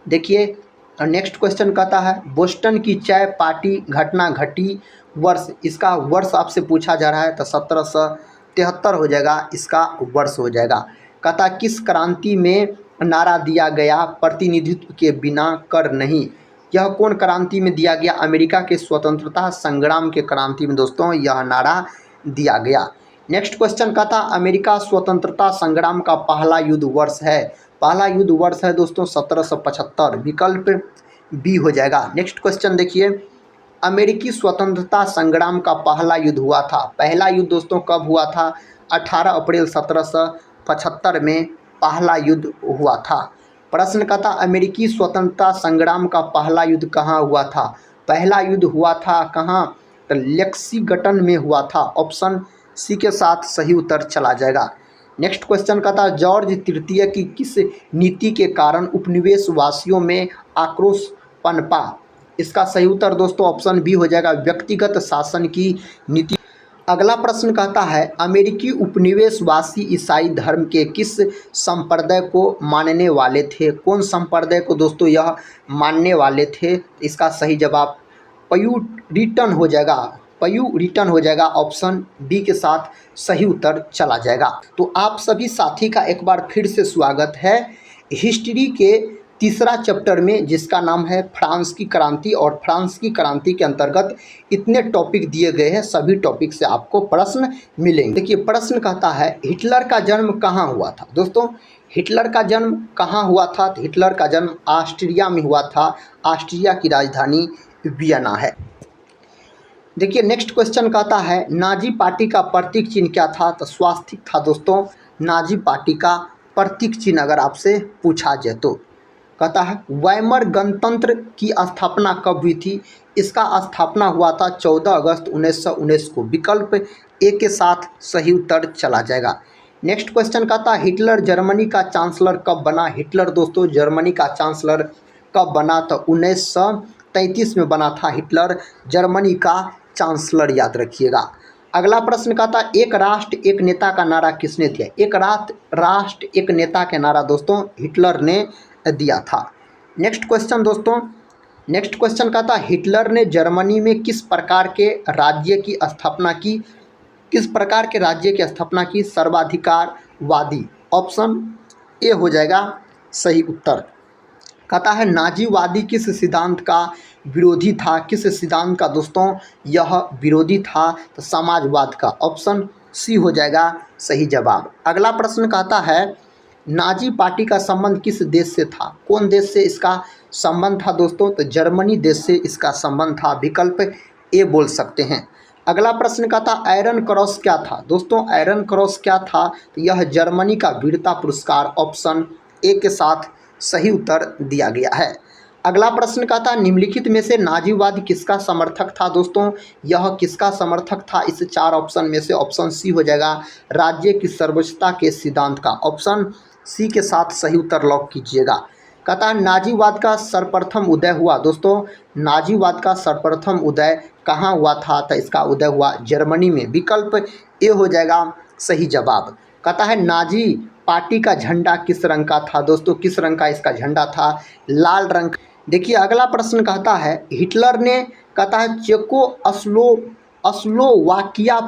देखिए नेक्स्ट क्वेश्चन कहता है बोस्टन की चाय पार्टी घटना घटी वर्ष। इसका वर्ष आपसे पूछा जा रहा है तो 1773 हो जाएगा, इसका वर्ष हो जाएगा। कहता किस क्रांति में नारा दिया गया प्रतिनिधित्व के बिना कर नहीं? यह कौन क्रांति में दिया गया? अमेरिका के स्वतंत्रता संग्राम के क्रांति में दोस्तों यह नारा दिया गया। नेक्स्ट क्वेश्चन कहता अमेरिका स्वतंत्रता संग्राम का पहला युद्ध वर्ष है? पहला युद्ध वर्ष है दोस्तों 1775, विकल्प बी हो जाएगा। नेक्स्ट क्वेश्चन देखिए अमेरिकी स्वतंत्रता संग्राम का पहला युद्ध हुआ था। पहला युद्ध दोस्तों कब हुआ था? 18 अप्रैल 1775 में पहला युद्ध हुआ था। प्रश्न कहता अमेरिकी स्वतंत्रता संग्राम का पहला युद्ध कहाँ हुआ था? पहला युद्ध हुआ था कहाँ? तो लेक्सिंगटन में हुआ था। ऑप्शन सी के साथ सही उत्तर चला जाएगा। नेक्स्ट क्वेश्चन कहता जॉर्ज तृतीय की किस नीति के कारण उपनिवेश वासियों में आक्रोश पनपा? इसका सही उत्तर दोस्तों ऑप्शन बी हो जाएगा, व्यक्तिगत शासन की नीति। अगला प्रश्न कहता है अमेरिकी उपनिवेशवासी ईसाई धर्म के किस संप्रदाय को मानने वाले थे? कौन संप्रदाय को दोस्तों यह मानने वाले थे? इसका सही जवाब प्यूरिटन हो जाएगा, प्यूरिटन हो जाएगा। ऑप्शन बी के साथ सही उत्तर चला जाएगा। तो आप सभी साथी का एक बार फिर से स्वागत है हिस्ट्री के तीसरा चैप्टर में, जिसका नाम है फ्रांस की क्रांति। और फ्रांस की क्रांति के अंतर्गत इतने टॉपिक दिए गए हैं, सभी टॉपिक से आपको प्रश्न मिलेंगे। देखिए प्रश्न कहता है हिटलर का जन्म कहाँ हुआ था? दोस्तों हिटलर का जन्म कहाँ हुआ था? तो हिटलर का जन्म ऑस्ट्रिया में हुआ था। ऑस्ट्रिया की राजधानी वियना है। देखिए नेक्स्ट क्वेश्चन कहता है नाजी पार्टी का प्रतीक चिन्ह क्या था, तो स्वास्तिक था दोस्तों नाजी पार्टी का प्रतीक चिन्ह, अगर आपसे पूछा जाए तो। कहता है वाइमर गणतंत्र की स्थापना कब हुई थी, इसका स्थापना हुआ था 14 अगस्त 1919 को। विकल्प ए के साथ सही उत्तर चला जाएगा। नेक्स्ट क्वेश्चन कहता है हिटलर जर्मनी का चांसलर कब बना। हिटलर दोस्तों जर्मनी का चांसलर कब बना, तो 1933 में बना था हिटलर जर्मनी का चांसलर, याद रखिएगा। अगला प्रश्न कहता है एक राष्ट्र एक नेता का नारा किसने दिया। एक राष्ट्र एक नेता का नारा दोस्तों हिटलर ने दिया था। नेक्स्ट क्वेश्चन दोस्तों, नेक्स्ट क्वेश्चन कहता है हिटलर ने जर्मनी में किस प्रकार के राज्य की स्थापना की, किस प्रकार के राज्य की स्थापना की, सर्वाधिकारवादी। ऑप्शन ए हो जाएगा सही उत्तर। कहता है नाजीवादी किस सिद्धांत का विरोधी था, किस सिद्धांत का दोस्तों यह विरोधी था, तो समाजवाद का। ऑप्शन सी हो जाएगा सही जवाब। अगला प्रश्न कहता है नाजी पार्टी का संबंध किस देश से था, कौन देश से इसका संबंध था दोस्तों, तो जर्मनी देश से इसका संबंध था। विकल्प ए बोल सकते हैं। अगला प्रश्न का था आयरन क्रॉस क्या था दोस्तों, आयरन क्रॉस क्या था, तो यह जर्मनी का वीरता पुरस्कार। ऑप्शन ए के साथ सही उत्तर दिया गया है। अगला प्रश्न का था निम्नलिखित में से नाजीवाद किसका समर्थक था दोस्तों, यह किसका समर्थक था, इस चार ऑप्शन में से ऑप्शन सी हो जाएगा राज्य की सर्वोच्चता के सिद्धांत का। ऑप्शन सी के साथ सही उत्तर लॉक कीजिएगा। कहता है नाजीवाद का सर्वप्रथम उदय हुआ दोस्तों, नाजीवाद का सर्वप्रथम उदय कहाँ हुआ था, तो इसका उदय हुआ जर्मनी में। विकल्प ए हो जाएगा सही जवाब। कहता है नाजी पार्टी का झंडा किस रंग का था दोस्तों, किस रंग का इसका झंडा था, लाल रंग। देखिए अगला प्रश्न कहता है हिटलर ने कहता है चेकोस्लोवाकिया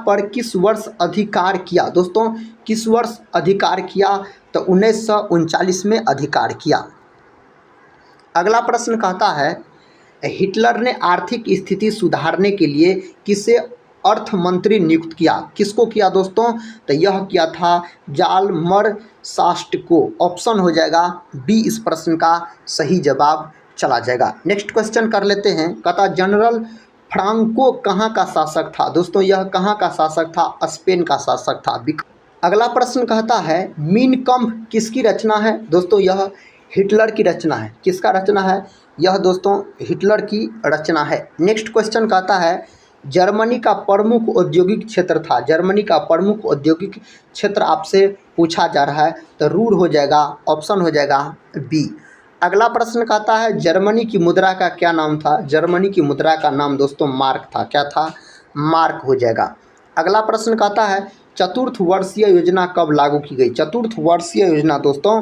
पर किस वर्ष अधिकार किया दोस्तों, किस वर्ष अधिकार किया, तो 1939 में अधिकार किया। अगला प्रश्न कहता है हिटलर ने आर्थिक स्थिति सुधारने के लिए किसे अर्थ मंत्री नियुक्त किया, किसको किया दोस्तों, तो यह किया था जालमर सास्ट को। ऑप्शन हो जाएगा बी इस प्रश्न का सही जवाब चला जाएगा। नेक्स्ट क्वेश्चन कर लेते हैं। कहता जनरल फ्रांको कहाँ का शासक था दोस्तों, यह कहाँ का शासक था, स्पेन का शासक था। अगला प्रश्न कहता है मीन कम्फ किसकी रचना है दोस्तों, यह हिटलर की रचना है। किसका रचना है, यह दोस्तों हिटलर की रचना है। नेक्स्ट क्वेश्चन कहता है जर्मनी का प्रमुख औद्योगिक क्षेत्र था, जर्मनी का प्रमुख औद्योगिक क्षेत्र आपसे पूछा जा रहा है, तो रूर हो जाएगा। ऑप्शन हो जाएगा बी। अगला प्रश्न कहता है जर्मनी की मुद्रा का क्या नाम था, जर्मनी की मुद्रा का नाम दोस्तों मार्क था। क्या था, मार्क हो जाएगा। अगला प्रश्न कहता है चतुर्थ वर्षीय योजना कब लागू की गई, चतुर्थ वर्षीय योजना दोस्तों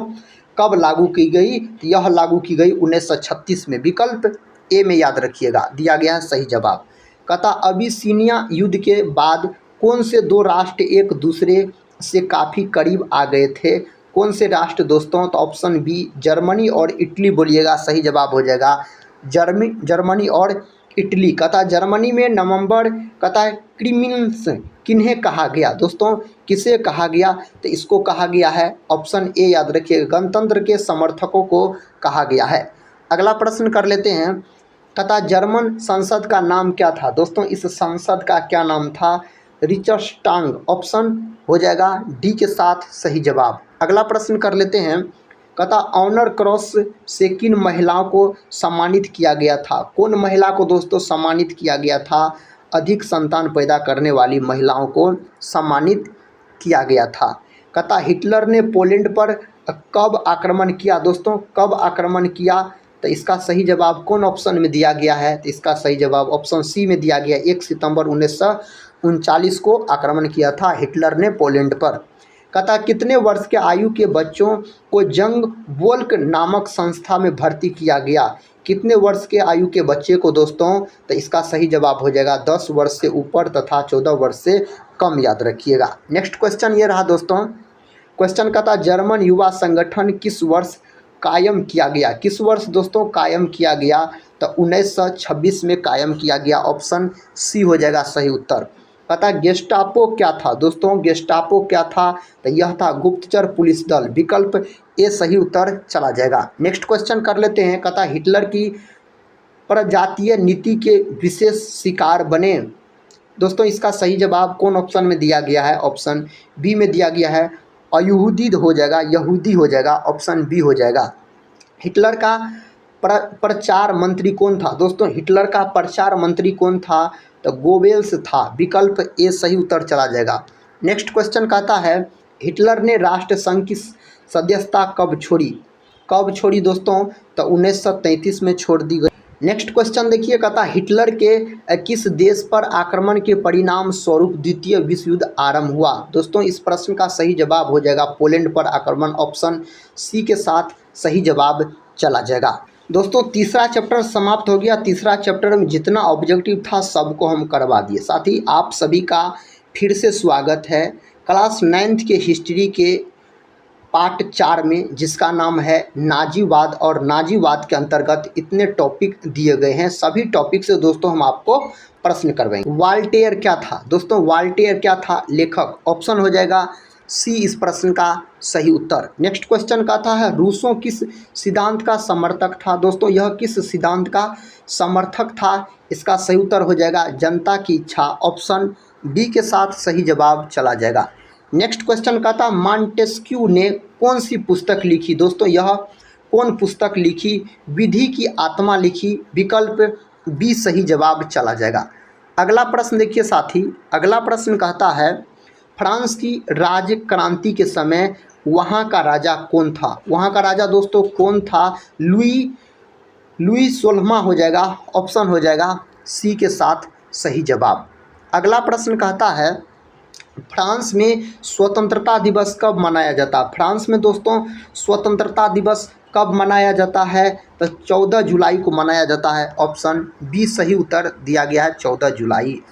कब लागू की गई, तो यह लागू की गई 1936 में। विकल्प ए में याद रखिएगा दिया गया है सही जवाब। कहता अबिसिनिया युद्ध के बाद कौन से दो राष्ट्र एक दूसरे से काफ़ी करीब आ गए थे, कौन से राष्ट्र दोस्तों, तो ऑप्शन बी जर्मनी और इटली बोलिएगा, सही जवाब हो जाएगा जर्मनी और इटली। कहता जर्मनी में नवंबर कहता है क्रिमिनल्स किन्हें कहा गया दोस्तों, किसे कहा गया, तो इसको कहा गया है ऑप्शन ए याद रखिएगा गणतंत्र के समर्थकों को कहा गया है। अगला प्रश्न कर लेते हैं। कहता जर्मन संसद का नाम क्या था दोस्तों, इस संसद का क्या नाम था, रिचर्स्टांग। ऑप्शन हो जाएगा डी के साथ सही जवाब। अगला प्रश्न कर लेते हैं। कहता ऑनर क्रॉस से किन महिलाओं को सम्मानित किया गया था, कौन महिला को दोस्तों सम्मानित किया गया था, अधिक संतान पैदा करने वाली महिलाओं को सम्मानित किया गया था। कहता हिटलर ने पोलैंड पर कब आक्रमण किया दोस्तों, कब आक्रमण किया, तो इसका सही जवाब कौन ऑप्शन में दिया गया है, तो इसका सही जवाब ऑप्शन सी में दिया गया। 1 सितंबर 1939 को आक्रमण किया था हिटलर ने पोलैंड पर। कहता कितने वर्ष के आयु के बच्चों को जंग वोल्क नामक संस्था में भर्ती किया गया, कितने वर्ष के आयु के बच्चे को दोस्तों, तो इसका सही जवाब हो जाएगा 10 वर्ष से ऊपर तथा 14 वर्ष से कम, याद रखिएगा। नेक्स्ट क्वेश्चन ये रहा दोस्तों। क्वेश्चन कहता जर्मन युवा संगठन किस वर्ष कायम किया गया, किस वर्ष दोस्तों कायम किया गया, तो 1926 में कायम किया गया। ऑप्शन सी हो जाएगा सही उत्तर। कहता गेस्टापो क्या था दोस्तों, गेस्टापो क्या था, तो यह था गुप्तचर पुलिस दल। विकल्प ए सही उत्तर चला जाएगा। नेक्स्ट क्वेश्चन कर लेते हैं। कहता हिटलर की प्रजातीय नीति के विशेष शिकार बने दोस्तों इसका सही जवाब कौन ऑप्शन में दिया गया है? ऑप्शन बी में दिया गया है, अयहूदी हो जाएगा, यहूदी हो जाएगा, ऑप्शन बी हो जाएगा। हिटलर का प्रचार मंत्री कौन था? दोस्तों हिटलर का प्रचार मंत्री कौन था? तो गोबेल्स था, विकल्प ए सही उत्तर चला जाएगा। नेक्स्ट क्वेश्चन कहता है हिटलर ने राष्ट्र संघ की सदस्यता कब छोड़ी? कब छोड़ी दोस्तों? तो 1933 में छोड़ दी गई। नेक्स्ट क्वेश्चन देखिए, कहता हिटलर के किस देश पर आक्रमण के परिणाम स्वरूप द्वितीय विश्व युद्ध आरंभ हुआ? दोस्तों इस प्रश्न का सही जवाब हो जाएगा पोलैंड पर आक्रमण, ऑप्शन सी के साथ सही जवाब चला जाएगा। दोस्तों तीसरा चैप्टर समाप्त हो गया। तीसरा चैप्टर में जितना ऑब्जेक्टिव था सबको हम करवा दिए। साथ ही आप सभी का फिर से स्वागत है क्लास 9th के हिस्ट्री के पार्ट 4 में, जिसका नाम है नाजीवाद। और नाजीवाद के अंतर्गत इतने टॉपिक दिए गए हैं, सभी टॉपिक से दोस्तों हम आपको प्रश्न करवाएंगे। वाल्टेयर क्या था? दोस्तों वाल्टेयर क्या था? लेखक, ऑप्शन हो जाएगा सी इस प्रश्न का सही उत्तर। नेक्स्ट क्वेश्चन का था है रूसों किस सिद्धांत का समर्थक था? दोस्तों यह किस सिद्धांत का समर्थक था? इसका सही उत्तर हो जाएगा जनता की इच्छा, ऑप्शन बी के साथ सही जवाब चला जाएगा। नेक्स्ट क्वेश्चन का था मॉन्टेस्क्यू ने कौन सी पुस्तक लिखी? दोस्तों यह कौन पुस्तक लिखी? विधि की आत्मा लिखी, विकल्प बी सही जवाब चला जाएगा। अगला प्रश्न देखिए साथी, अगला प्रश्न कहता है फ्रांस की राज क्रांति के समय वहाँ का राजा कौन था? वहाँ का राजा दोस्तों कौन था? लुई 16वां हो जाएगा, ऑप्शन हो जाएगा सी के साथ सही जवाब। अगला प्रश्न कहता है फ्रांस में स्वतंत्रता दिवस कब मनाया जाता है? फ्रांस में दोस्तों स्वतंत्रता दिवस कब मनाया जाता है? तो 14 जुलाई को मनाया जाता है, ऑप्शन बी सही उत्तर दिया गया है 14 जुलाई।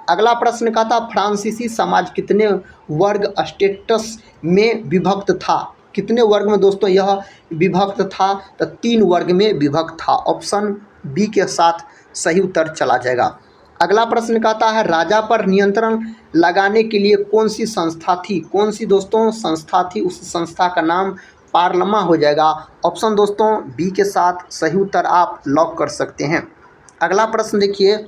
अगला प्रश्न का था फ्रांसीसी समाज कितने वर्ग स्टेटस में विभक्त था? कितने वर्ग में दोस्तों यह विभक्त था? तो 3 वर्ग में विभक्त था, ऑप्शन बी के साथ सही उत्तर चला जाएगा। अगला प्रश्न कहता है राजा पर नियंत्रण लगाने के लिए कौन सी संस्था थी? कौन सी दोस्तों संस्था थी? उस संस्था का नाम पार्लमा हो जाएगा, ऑप्शन दोस्तों बी के साथ सही उत्तर आप लॉक कर सकते हैं। अगला प्रश्न देखिए,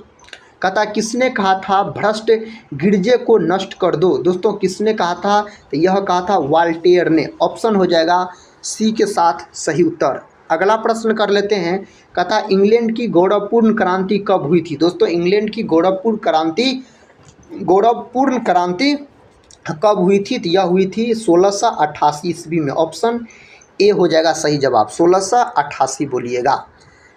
कहता किसने कहा था भ्रष्ट गिरजे को नष्ट कर दो? दोस्तों किसने कहा था? तो यह कहा था वाल्टेयर ने, ऑप्शन हो जाएगा सी के साथ सही उत्तर। अगला प्रश्न कर लेते हैं, कहता इंग्लैंड की गौरवपूर्ण क्रांति कब हुई थी? दोस्तों इंग्लैंड की गौरवपूर्ण क्रांति कब हुई थी? तो यह हुई थी 1688 ईस्वी में, ऑप्शन ए हो जाएगा सही जवाब, 1688 बोलिएगा।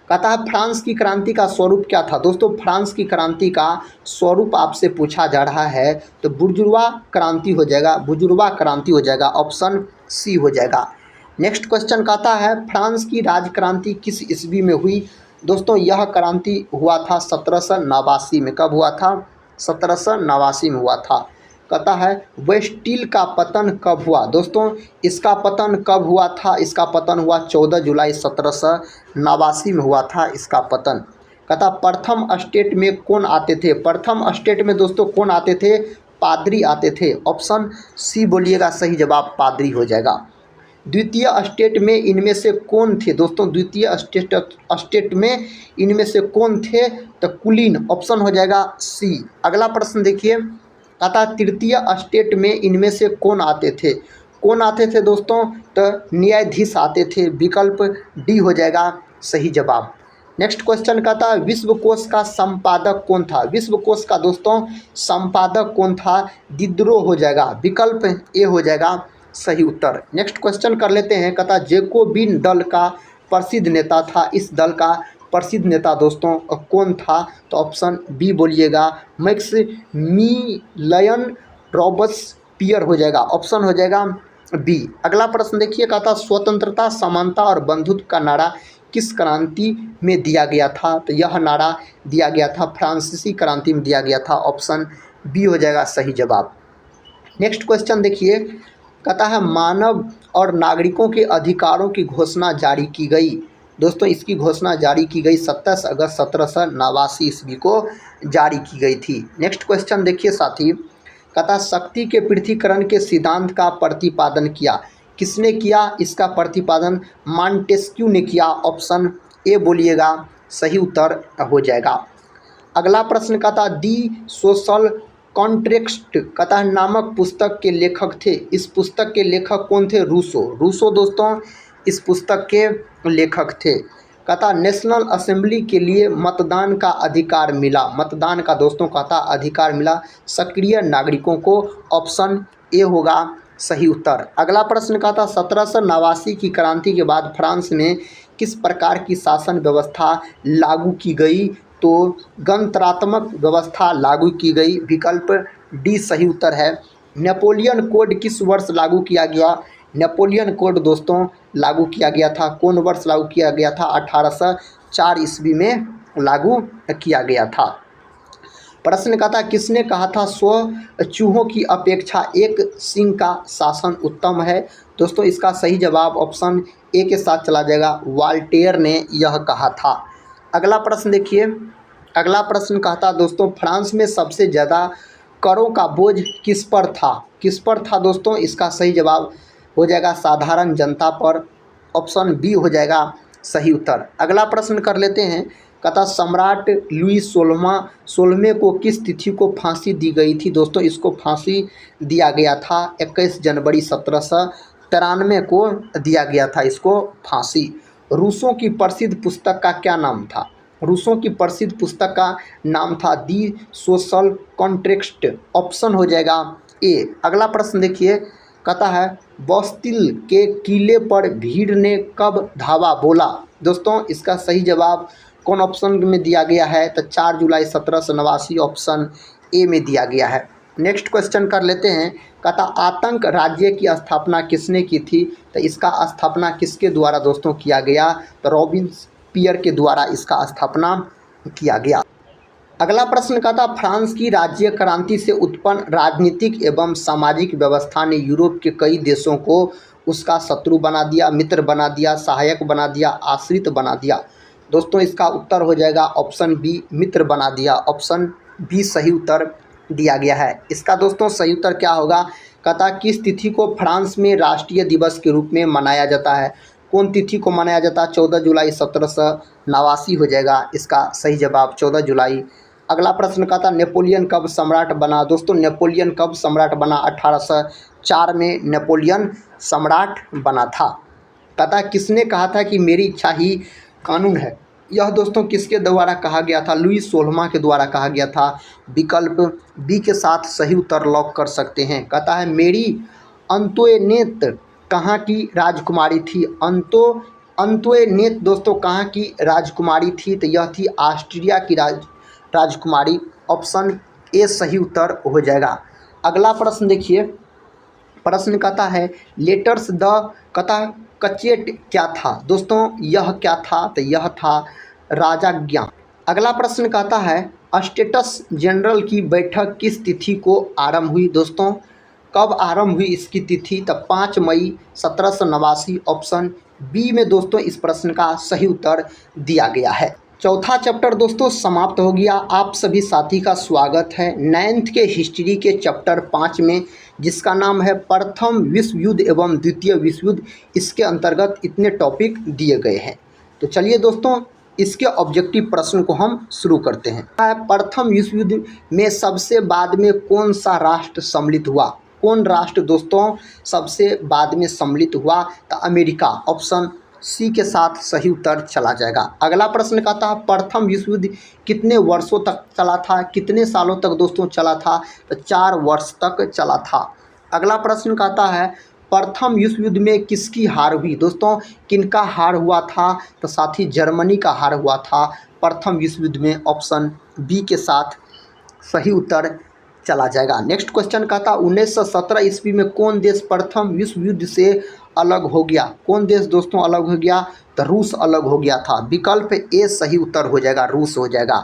कहता है फ्रांस की क्रांति का स्वरूप क्या था? दोस्तों फ्रांस की क्रांति का स्वरूप आपसे पूछा जा रहा है तो बुर्जुआ क्रांति हो जाएगा, बुर्जुआ क्रांति हो जाएगा, ऑप्शन सी हो जाएगा। नेक्स्ट क्वेश्चन कहता है फ्रांस की राजक्रांति किस ईस्वी में हुई? दोस्तों यह क्रांति हुआ था 1789 में। कब हुआ था? 1789 में हुआ था। कहता है बेस्टिल का पतन कब हुआ? दोस्तों इसका पतन कब हुआ था? इसका पतन हुआ 14 जुलाई 1789 में हुआ था इसका पतन। कहता प्रथम स्टेट में कौन आते थे? प्रथम स्टेट में दोस्तों कौन आते थे? पादरी आते थे, ऑप्शन सी बोलिएगा सही जवाब पादरी हो जाएगा। द्वितीय स्टेट में इनमें से कौन थे? दोस्तों द्वितीय स्टेट में इनमें से कौन थे? तो कुलीन, ऑप्शन हो जाएगा सी। अगला प्रश्न देखिए, कहता तृतीय स्टेट में इनमें से कौन आते थे? कौन आते थे दोस्तों? तो न्यायाधीश आते थे, विकल्प डी हो जाएगा सही जवाब। नेक्स्ट क्वेश्चन कहता है विश्वकोश का संपादक कौन था? विश्वकोश का दोस्तों संपादक कौन था? दिद्रो हो जाएगा, विकल्प ए हो जाएगा सही उत्तर। नेक्स्ट क्वेश्चन कर लेते हैं, कहता जैकोबिन दल का प्रसिद्ध नेता था, इस दल का प्रसिद्ध नेता दोस्तों कौन था? तो ऑप्शन बी बोलिएगा मैक्सिमिलियन रॉबespierre हो जाएगा, ऑप्शन हो जाएगा बी। अगला प्रश्न देखिए, कहता स्वतंत्रता समानता और बंधुत्व का नारा किस क्रांति में दिया गया था? तो यह नारा दिया गया था फ्रांसीसी क्रांति में दिया गया था, ऑप्शन बी हो जाएगा सही जवाब। नेक्स्ट क्वेश्चन देखिए, कहता है मानव और नागरिकों के अधिकारों की घोषणा जारी की गई। दोस्तों इसकी घोषणा जारी की गई 27 अगस्त 1789 ईस्वी को जारी की गई थी। नेक्स्ट क्वेश्चन देखिए साथी, कहता शक्ति के पृथ्वीकरण के सिद्धांत का प्रतिपादन किया, किसने किया? इसका प्रतिपादन मॉन्टेस्क्यू ने किया, ऑप्शन ए बोलिएगा सही उत्तर हो जाएगा। अगला प्रश्न कहता दी सोशल कॉन्ट्रैक्ट कहता है नामक पुस्तक के लेखक थे। इस पुस्तक के लेखक कौन थे? रूसो। रूसो दोस्तों इस पुस्तक के लेखक थे। कहता नेशनल असेंबली के लिए मतदान का अधिकार मिला। मतदान का दोस्तों कहता अधिकार मिला सक्रिय नागरिकों को। ऑप्शन ए होगा सही उत्तर। अगला प्रश्न कहता 1789 की क्रांति के बाद फ्रांस में किस प्रकार की शासन व्यवस्था लागू की गई? तो गणतंत्रात्मक व्यवस्था लागू की गई। विकल्प डी सही उत्तर है। नेपोलियन कोड किस वर्ष लागू किया गया? नेपोलियन कोड दोस्तों लागू किया गया था। कौन वर्ष लागू किया गया था? 1804 ईस्वी में लागू किया गया था। प्रश्न कहता किसने कहा था 100 चूहों की अपेक्षा एक सिंह का शासन उत्तम है? दोस्तों इसका सही जवाब ऑप्शन ए के साथ चला जाएगा। वॉल्टेयर ने यह कहा था। अगला प्रश्न देखिए। अगला प्रश्न कहता दोस्तों फ्रांस में सबसे ज़्यादा करों का बोझ किस पर था? किस पर था दोस्तों? इसका सही जवाब हो जाएगा साधारण जनता पर। ऑप्शन बी हो जाएगा सही उत्तर। अगला प्रश्न कर लेते हैं। कहता सम्राट लुई 16वें को किस तिथि को फांसी दी गई थी? दोस्तों इसको फांसी दिया गया था 21 जनवरी 1793 को दिया गया था इसको फांसी। रूसों की प्रसिद्ध पुस्तक का क्या नाम था? रूसों की प्रसिद्ध पुस्तक का नाम था दी सोशल कॉन्ट्रैक्ट। ऑप्शन हो जाएगा ए। अगला प्रश्न देखिए। कहता है बस्तिल के किले पर भीड़ ने कब धावा बोला? दोस्तों इसका सही जवाब कौन ऑप्शन में दिया गया है? तो 4 जुलाई 1789 ऑप्शन ए में दिया गया है। नेक्स्ट क्वेश्चन कर लेते हैं। कहता आतंक राज्य की स्थापना किसने की थी? तो इसका स्थापना किसके द्वारा दोस्तों किया गया? तो रॉबिन्सपियर के द्वारा इसका स्थापना किया गया। अगला प्रश्न कहता फ्रांस की राज्य क्रांति से उत्पन्न राजनीतिक एवं सामाजिक व्यवस्था ने यूरोप के कई देशों को उसका शत्रु बना दिया, मित्र बना दिया, सहायक बना दिया, आश्रित बना दिया। दोस्तों इसका उत्तर हो जाएगा ऑप्शन बी मित्र बना दिया। ऑप्शन बी सही उत्तर दिया गया है। इसका दोस्तों सही उत्तर क्या होगा? कहता किस तिथि को फ्रांस में राष्ट्रीय दिवस के रूप में मनाया जाता है? कौन तिथि को मनाया जाता है? 14 जुलाई 1789 हो जाएगा इसका सही जवाब 14 जुलाई। अगला प्रश्न कहता नेपोलियन कब सम्राट बना? दोस्तों नेपोलियन कब सम्राट बना? 1804 में नेपोलियन सम्राट बना था। कहता किसने कहा था कि मेरी इच्छा ही कानून है? यह दोस्तों किसके द्वारा कहा गया था? लुई 16वां के द्वारा कहा गया था। विकल्प बी के साथ सही उत्तर लॉक कर सकते हैं। कहता है मेरी अंतोनेट कहाँ की राजकुमारी थी? अंतोनेट दोस्तों कहाँ की राजकुमारी थी? तो यह थी ऑस्ट्रिया की राजकुमारी। ऑप्शन ए सही उत्तर हो जाएगा। अगला प्रश्न देखिए। प्रश्न कहता है लेटर्स द कहता कचेट क्या था? दोस्तों यह क्या था? तो यह था राजाज्ञा। अगला प्रश्न कहता है स्टेटस जनरल की बैठक किस तिथि को आरंभ हुई? दोस्तों कब आरंभ हुई इसकी तिथि? तो 5 मई 1789। ऑप्शन बी में दोस्तों इस प्रश्न का सही उत्तर दिया गया है। चौथा चैप्टर दोस्तों समाप्त हो गया। आप सभी साथी का स्वागत है 9th के हिस्ट्री के चैप्टर 5 में, जिसका नाम है प्रथम विश्व युद्ध एवं द्वितीय विश्व युद्ध। इसके अंतर्गत इतने टॉपिक दिए गए हैं। तो चलिए दोस्तों इसके ऑब्जेक्टिव प्रश्न को हम शुरू करते हैं। प्रथम विश्व युद्ध में सबसे बाद में कौन सा राष्ट्र सम्मिलित हुआ? कौन राष्ट्र दोस्तों सबसे बाद में सम्मिलित हुआ? तो अमेरिका। ऑप्शन सी के साथ सही उत्तर चला जाएगा। अगला प्रश्न कहता है प्रथम विश्व युद्ध कितने वर्षों तक चला था? कितने सालों तक दोस्तों चला था? तो 4 वर्ष तक चला था। अगला प्रश्न कहता है प्रथम विश्व युद्ध में किसकी हार हुई? दोस्तों किनका हार हुआ था? तो साथी जर्मनी का हार हुआ था प्रथम विश्व युद्ध में। ऑप्शन बी के साथ सही उत्तर चला जाएगा। नेक्स्ट क्वेश्चन कहता 1917 ईस्वी में कौन देश प्रथम विश्व युद्ध से अलग हो गया? कौन देश दोस्तों अलग हो गया? तो रूस अलग हो गया था। विकल्प ए सही उत्तर हो जाएगा, रूस हो जाएगा।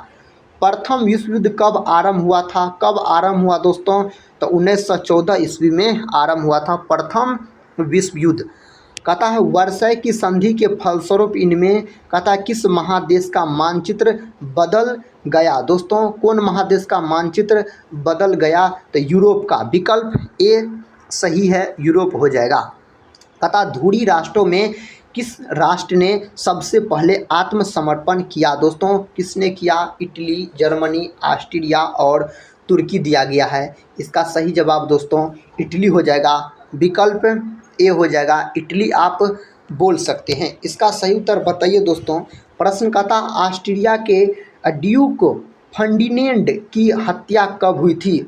प्रथम विश्व युद्ध कब आरंभ हुआ था? कब आरंभ हुआ दोस्तों? तो 1914 ईस्वी में आरंभ हुआ था प्रथम विश्व युद्ध। कहता है वर्साय की संधि के फलस्वरूप इनमें कहता है किस महादेश का मानचित्र बदल गया? दोस्तों कौन महादेश का मानचित्र बदल गया? तो यूरोप का। विकल्प ए सही है, यूरोप हो जाएगा। कहता धुरी राष्ट्रों में किस राष्ट्र ने सबसे पहले आत्मसमर्पण किया? दोस्तों किसने किया? इटली, जर्मनी, ऑस्ट्रिया और तुर्की दिया गया है। इसका सही जवाब दोस्तों इटली हो जाएगा। विकल्प ए हो जाएगा, इटली आप बोल सकते हैं। इसका सही उत्तर बताइए दोस्तों। प्रश्न का था ऑस्ट्रिया के ड्यूक फर्डिनेंड की हत्या कब हुई थी?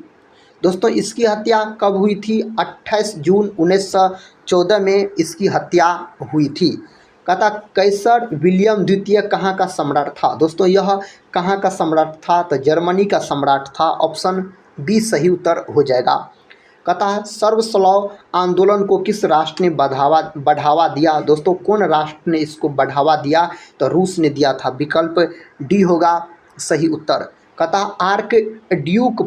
दोस्तों इसकी हत्या कब हुई थी? 28 जून 1914 में इसकी हत्या हुई थी। कहता कैसर विलियम द्वितीय कहाँ का सम्राट था? दोस्तों यह कहाँ का सम्राट था? तो जर्मनी का सम्राट था। ऑप्शन बी सही उत्तर हो जाएगा। कहता है सर्वस्लव आंदोलन को किस राष्ट्र ने बढ़ावा दिया? दोस्तों कौन राष्ट्र ने इसको बढ़ावा दिया? तो रूस ने दिया था। विकल्प डी होगा सही उत्तर। कहता आर्क ड्यूक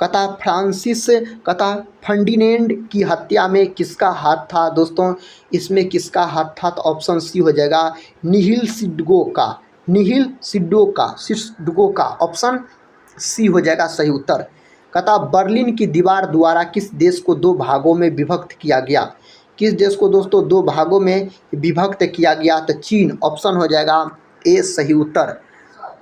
कहता फर्डिनेंड की हत्या में किसका हाथ था? दोस्तों इसमें किसका हाथ था? तो ऑप्शन सी हो जाएगा, निहिल सिड्गो का। ऑप्शन सी हो जाएगा सही उत्तर। कहता बर्लिन की दीवार द्वारा किस देश को दो भागों में विभक्त किया गया? किस देश को दोस्तों दो भागों में विभक्त किया गया? तो चीन। ऑप्शन हो जाएगा ए सही उत्तर।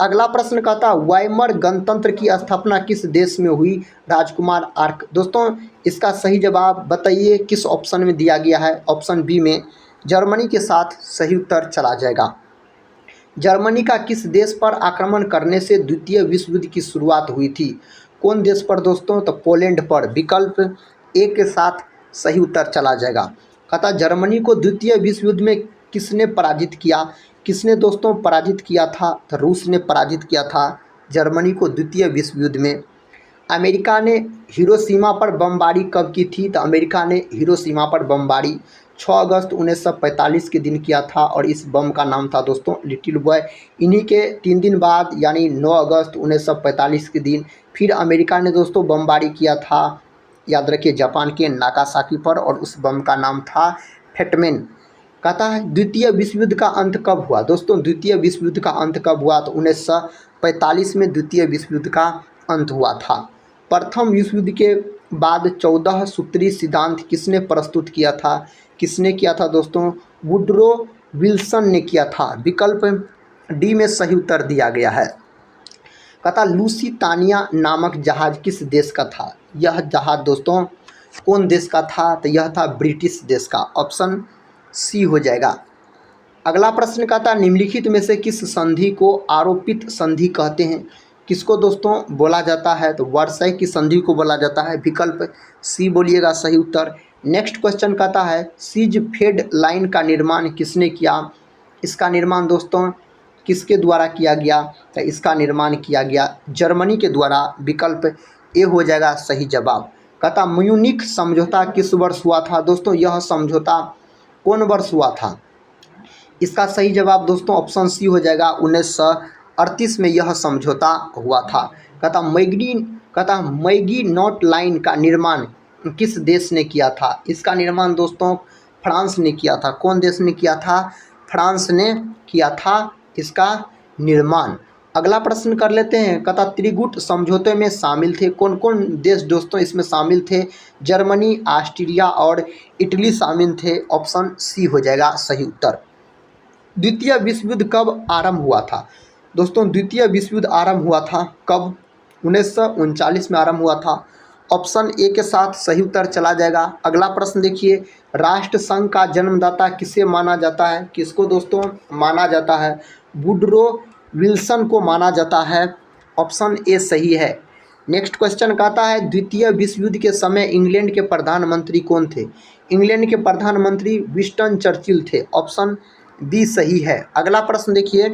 अगला प्रश्न कहता वाइमर गणतंत्र की स्थापना किस देश में हुई? राजकुमार आर्क। दोस्तों इसका सही जवाब बताइए किस ऑप्शन में दिया गया है? ऑप्शन बी में जर्मनी के साथ सही उत्तर चला जाएगा। जर्मनी का किस देश पर आक्रमण करने से द्वितीय विश्व युद्ध की शुरुआत हुई थी? कौन देश पर दोस्तों? तो पोलैंड पर। विकल्प ए के साथ सही उत्तर चला जाएगा। कहता जर्मनी को द्वितीय विश्व युद्ध में किसने पराजित किया? किसने दोस्तों पराजित किया था? तो रूस ने पराजित किया था जर्मनी को द्वितीय विश्व युद्ध में। अमेरिका ने हिरोशिमा पर बमबारी कब की थी? तो अमेरिका ने हिरोशिमा पर बमबारी 6 अगस्त 1945 के दिन किया था और इस बम का नाम था दोस्तों लिटिल बॉय। इन्हीं के 3 दिन बाद यानी 9 अगस्त 1945 के दिन फिर अमेरिका ने दोस्तों बमबारी किया था, याद रखिए, जापान के नागासाकी पर, और उस बम का नाम था फेटमैन। कहता है द्वितीय विश्व युद्ध का अंत कब हुआ? दोस्तों द्वितीय विश्व युद्ध का अंत कब हुआ? तो 1945 में द्वितीय विश्व युद्ध का अंत हुआ था। प्रथम विश्व युद्ध के बाद 14 सूत्री सिद्धांत किसने प्रस्तुत किया था? किसने किया था दोस्तों? वुडरो विल्सन ने किया था। विकल्प डी में सही उत्तर दिया गया है। कहता लुसितानिया नामक जहाज किस देश का था? यह जहाज दोस्तों कौन देश का था? तो यह था ब्रिटिश देश का। ऑप्शन सी हो जाएगा। अगला प्रश्न कहता निम्नलिखित में से किस संधि को आरोपित संधि कहते हैं? किसको दोस्तों बोला जाता है? तो वर्षाई की संधि को बोला जाता है। विकल्प सी बोलिएगा सही उत्तर। नेक्स्ट क्वेश्चन कहता है सीज फेड लाइन का निर्माण किसने किया? इसका निर्माण दोस्तों किसके द्वारा किया गया? तो इसका निर्माण किया गया जर्मनी के द्वारा। विकल्प ए हो जाएगा सही जवाब। कहता म्यूनिख समझौता किस वर्ष हुआ था? दोस्तों यह समझौता कौन वर्ष हुआ था? इसका सही जवाब दोस्तों ऑप्शन सी हो जाएगा, 1938 में यह समझौता हुआ था। कहता मैगी नॉट लाइन का निर्माण किस देश ने किया था? इसका निर्माण दोस्तों फ्रांस ने किया था। कौन देश ने किया था? फ्रांस ने किया था इसका निर्माण। अगला प्रश्न कर लेते हैं। कहता त्रिगुट समझौते में शामिल थे कौन कौन देश? दोस्तों इसमें शामिल थे जर्मनी, ऑस्ट्रिया और इटली शामिल थे। ऑप्शन सी हो जाएगा सही उत्तर। द्वितीय विश्व युद्ध कब आरंभ हुआ था? दोस्तों द्वितीय विश्व युद्ध आरंभ हुआ था कब? 1939 में आरंभ हुआ था। ऑप्शन ए के साथ सही उत्तर चला जाएगा। अगला प्रश्न देखिए, राष्ट्र संघ का जन्मदाता किसे माना जाता है? किसको दोस्तों माना जाता है? वुडरो विल्सन को माना जाता है। ऑप्शन ए सही है। नेक्स्ट क्वेश्चन कहता है द्वितीय विश्व युद्ध के समय इंग्लैंड के प्रधानमंत्री कौन थे? इंग्लैंड के प्रधानमंत्री विंस्टन चर्चिल थे। ऑप्शन बी सही है। अगला प्रश्न देखिए,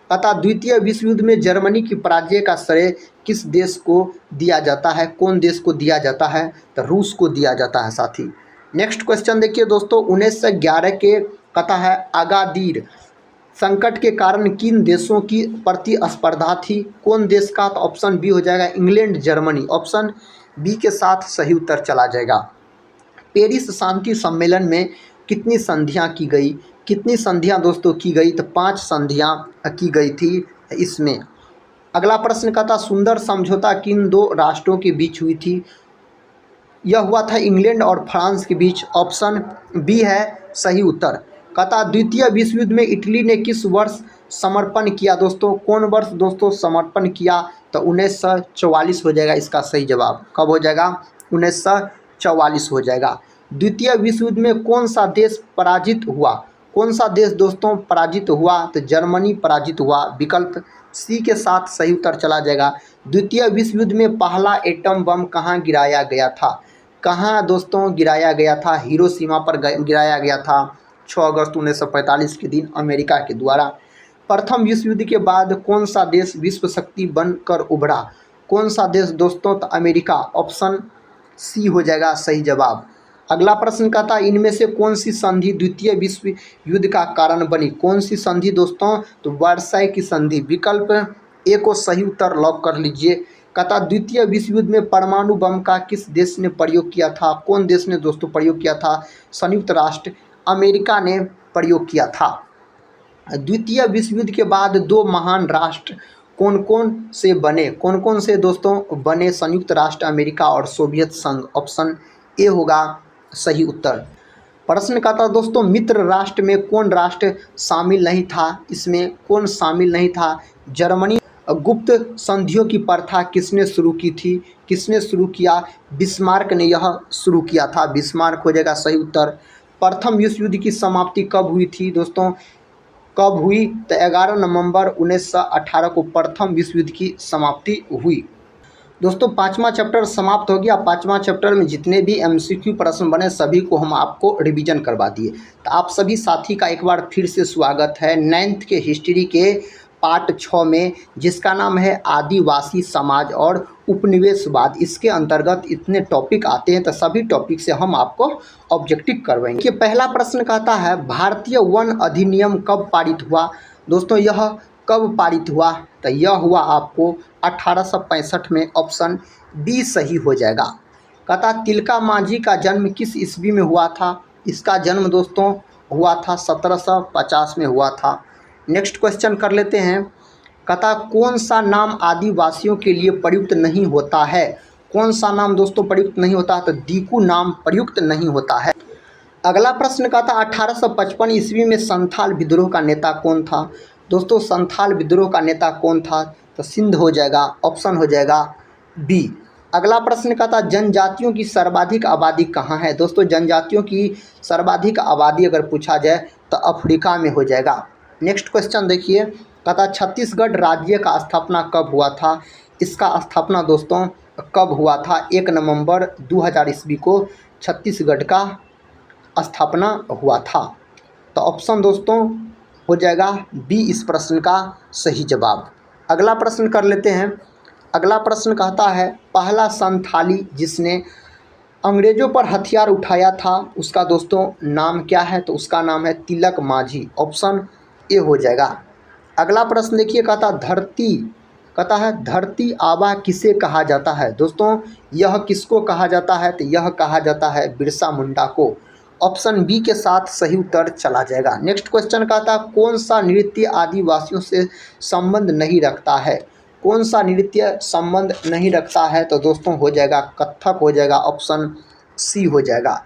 कहता द्वितीय विश्व युद्ध में जर्मनी की पराजय का श्रेय किस देश को दिया जाता है? कौन देश को दिया जाता है? तो रूस को दिया जाता है साथी। नेक्स्ट क्वेश्चन देखिए दोस्तों, 1911 के कहता है अगादीर संकट के कारण किन देशों की प्रतिस्पर्धा थी? कौन देश का? तो ऑप्शन बी हो जाएगा इंग्लैंड, जर्मनी। ऑप्शन बी के साथ सही उत्तर चला जाएगा। पेरिस शांति सम्मेलन में कितनी संधियां की गई? कितनी संधियां दोस्तों की गई? तो 5 संधियां की गई थी इसमें। अगला प्रश्न कहता सुंदर समझौता किन 2 राष्ट्रों के बीच हुई थी? यह हुआ था इंग्लैंड और फ्रांस के बीच। ऑप्शन बी है सही उत्तर। कहता द्वितीय विश्व युद्ध में इटली ने किस वर्ष समर्पण किया दोस्तों? कौन वर्ष दोस्तों समर्पण किया? तो 1944 हो जाएगा इसका सही जवाब। कब हो जाएगा? 1944 हो जाएगा। द्वितीय विश्व युद्ध में कौन सा देश पराजित हुआ? कौन सा देश दोस्तों पराजित हुआ? तो जर्मनी पराजित हुआ। विकल्प सी के साथ सही उत्तर चला जाएगा। द्वितीय विश्व युद्ध में पहला एटम बम कहाँ गिराया गया था? कहाँ दोस्तों गिराया गया था? हिरोशिमा पर गिराया गया था 6 अगस्त 1945 के दिन अमेरिका के द्वारा। प्रथम विश्व युद्ध के बाद कौन सा देश विश्व शक्ति बनकर उभरा? कौन सा देश दोस्तों? तो अमेरिका। ऑप्शन सी हो जाएगा सही जवाब। अगला प्रश्न कहता है इनमें से कौन सी संधि द्वितीय विश्व युद्ध का कारण बनी? कौन सी संधि दोस्तों? तो वर्साई की संधि। विकल्प ए को सही उत्तर लॉक कर लीजिए। कहता द्वितीय विश्व युद्ध में परमाणु बम का किस देश ने प्रयोग किया था? कौन देश ने दोस्तों प्रयोग किया था? संयुक्त राष्ट्र अमेरिका ने प्रयोग किया था। द्वितीय विश्व युद्ध के बाद दो महान राष्ट्र कौन कौन से बने? कौन कौन से दोस्तों बने? संयुक्त राष्ट्र अमेरिका और सोवियत संघ। ऑप्शन ए होगा सही उत्तर। प्रश्न का था दोस्तों मित्र राष्ट्र में कौन राष्ट्र शामिल नहीं था? इसमें कौन शामिल नहीं था? जर्मनी। गुप्त संधियों की प्रथा किसने शुरू की थी? किसने शुरू किया? बिस्मार्क ने यह शुरू किया था। बिस्मार्क हो जाएगा सही उत्तर। प्रथम विश्व युद्ध की समाप्ति कब हुई थी दोस्तों? कब हुई? तो 11 नवंबर 1918 को प्रथम विश्व युद्ध की समाप्ति हुई। दोस्तों पाँचवा चैप्टर समाप्त हो गया। पाँचवा चैप्टर में जितने भी एमसीक्यू प्रश्न बने सभी को हम आपको रिवीजन करवा दिए। तो आप सभी साथी का एक बार फिर से स्वागत है 9th के हिस्ट्री के पार्ट 6 में, जिसका नाम है आदिवासी समाज और उपनिवेशवाद। इसके अंतर्गत इतने टॉपिक आते हैं तो सभी टॉपिक से हम आपको ऑब्जेक्टिव करवाएंगे। कि पहला प्रश्न कहता है भारतीय वन अधिनियम कब पारित हुआ? दोस्तों यह कब पारित हुआ? तो यह हुआ आपको 1865 में। ऑप्शन बी सही हो जाएगा। कहता तिलका मांझी का जन्म किस ईस्वी में हुआ था? इसका जन्म दोस्तों हुआ था 1750 में हुआ था। नेक्स्ट क्वेश्चन कर लेते हैं। कहता कौन सा नाम आदिवासियों के लिए प्रयुक्त नहीं होता है? कौन सा नाम दोस्तों प्रयुक्त नहीं होता? तो दीकू नाम प्रयुक्त नहीं होता है। अगला प्रश्न कहता 1855 ईस्वी में संथाल विद्रोह का नेता कौन था? दोस्तों संथाल विद्रोह का नेता कौन था? तो सिंध हो जाएगा। ऑप्शन हो जाएगा बी। अगला प्रश्न कहता जनजातियों की सर्वाधिक आबादी कहाँ है? दोस्तों जनजातियों की सर्वाधिक आबादी अगर पूछा जाए तो अफ्रीका में हो जाएगा। नेक्स्ट क्वेश्चन देखिए। कहता छत्तीसगढ़ राज्य का स्थापना कब हुआ था? इसका स्थापना दोस्तों कब हुआ था? 1 नवंबर 2000 ईस्वी को छत्तीसगढ़ का स्थापना हुआ था। तो ऑप्शन दोस्तों हो जाएगा बी इस प्रश्न का सही जवाब। अगला प्रश्न कर लेते हैं। अगला प्रश्न कहता है पहला संथाली जिसने अंग्रेज़ों पर हथियार उठाया था उसका दोस्तों नाम क्या है? तो उसका नाम है तिलक मांझी। ऑप्शन ए हो जाएगा। अगला प्रश्न देखिए। कहता है धरती आबा किसे कहा जाता है? दोस्तों यह किसको कहा जाता है? तो यह कहा जाता है बिरसा मुंडा को। ऑप्शन बी के साथ सही उत्तर चला जाएगा। नेक्स्ट क्वेश्चन कहता कौन सा नृत्य आदिवासियों से संबंध नहीं रखता है? कौन सा नृत्य संबंध नहीं रखता है? तो दोस्तों हो जाएगा कथक हो जाएगा। ऑप्शन सी हो जाएगा।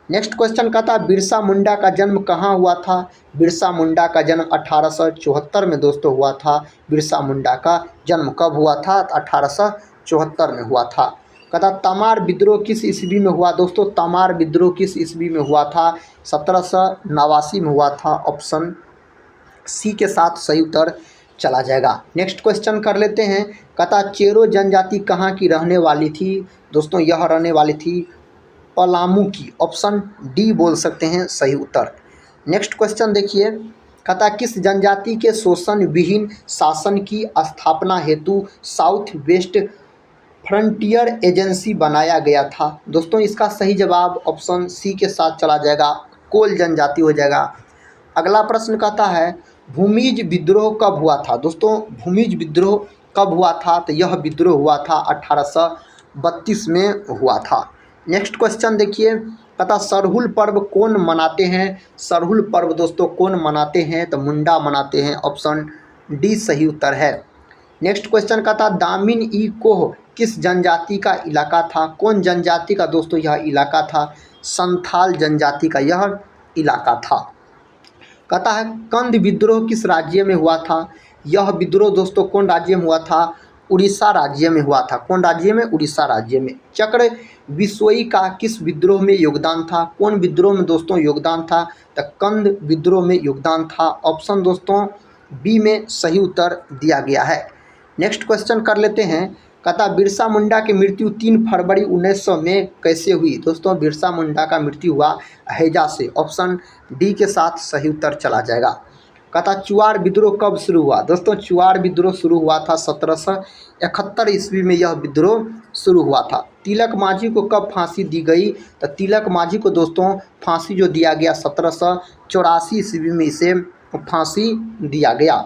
नेक्स्ट क्वेश्चन कहता बिरसा मुंडा का जन्म कहाँ हुआ था? बिरसा मुंडा का जन्म 1874 में दोस्तों हुआ था। बिरसा मुंडा का जन्म कब हुआ था? 1874 में हुआ था। कहता तमार विद्रोह किस ईस्वी में हुआ? दोस्तों तमार विद्रोह किस ईस्वी में हुआ था? 1789 में हुआ था। ऑप्शन सी के साथ सही उत्तर चला जाएगा। नेक्स्ट क्वेश्चन कर लेते हैं। कहता चेरो जनजाति कहाँ की रहने वाली थी? दोस्तों यह रहने वाली थी पलामू की। ऑप्शन डी बोल सकते हैं सही उत्तर। नेक्स्ट क्वेश्चन देखिए। कहता किस जनजाति के शोषण विहीन शासन की स्थापना हेतु साउथ वेस्ट फ्रंटियर एजेंसी बनाया गया था? दोस्तों इसका सही जवाब ऑप्शन सी के साथ चला जाएगा, कोल जनजाति हो जाएगा। अगला प्रश्न कहता है भूमिज विद्रोह कब हुआ था? दोस्तों भूमिज विद्रोह कब हुआ था? तो यह विद्रोह हुआ था 1832 में हुआ था। नेक्स्ट क्वेश्चन देखिए। कहता सरहुल पर्व कौन मनाते हैं? सरहुल पर्व दोस्तों कौन मनाते हैं? तो मुंडा मनाते हैं। ऑप्शन डी सही उत्तर है। नेक्स्ट क्वेश्चन कहता दामिन ई कोह किस जनजाति का इलाका था? कौन जनजाति का दोस्तों यह इलाका था? संथाल जनजाति का यह इलाका था। कहता है कंद विद्रोह किस राज्य में हुआ था? यह विद्रोह दोस्तों कौन राज्य में हुआ था? उड़ीसा राज्य में हुआ था। कौन राज्य में? उड़ीसा राज्य में। चक्र बिश्नोई का किस विद्रोह में योगदान था? कौन विद्रोह में दोस्तों योगदान था? तो कंद विद्रोह में योगदान था। ऑप्शन दोस्तों बी में सही उत्तर दिया गया है। नेक्स्ट क्वेश्चन कर लेते हैं। कहता बिरसा मुंडा की मृत्यु 3 फरवरी 1900 में कैसे हुई? दोस्तों बिरसा मुंडा का मृत्यु हुआ हैजा से। ऑप्शन डी के साथ सही उत्तर चला जाएगा। कहता चुआड़ विद्रोह कब शुरू हुआ? दोस्तों चुआड़ विद्रोह शुरू हुआ था 1771 ईस्वी में यह विद्रोह शुरू हुआ था। तिलक मांझी को कब फांसी दी गई? तो तिलक मांझी को दोस्तों फांसी जो दिया गया 1784 ईस्वी में इसे फांसी दिया गया।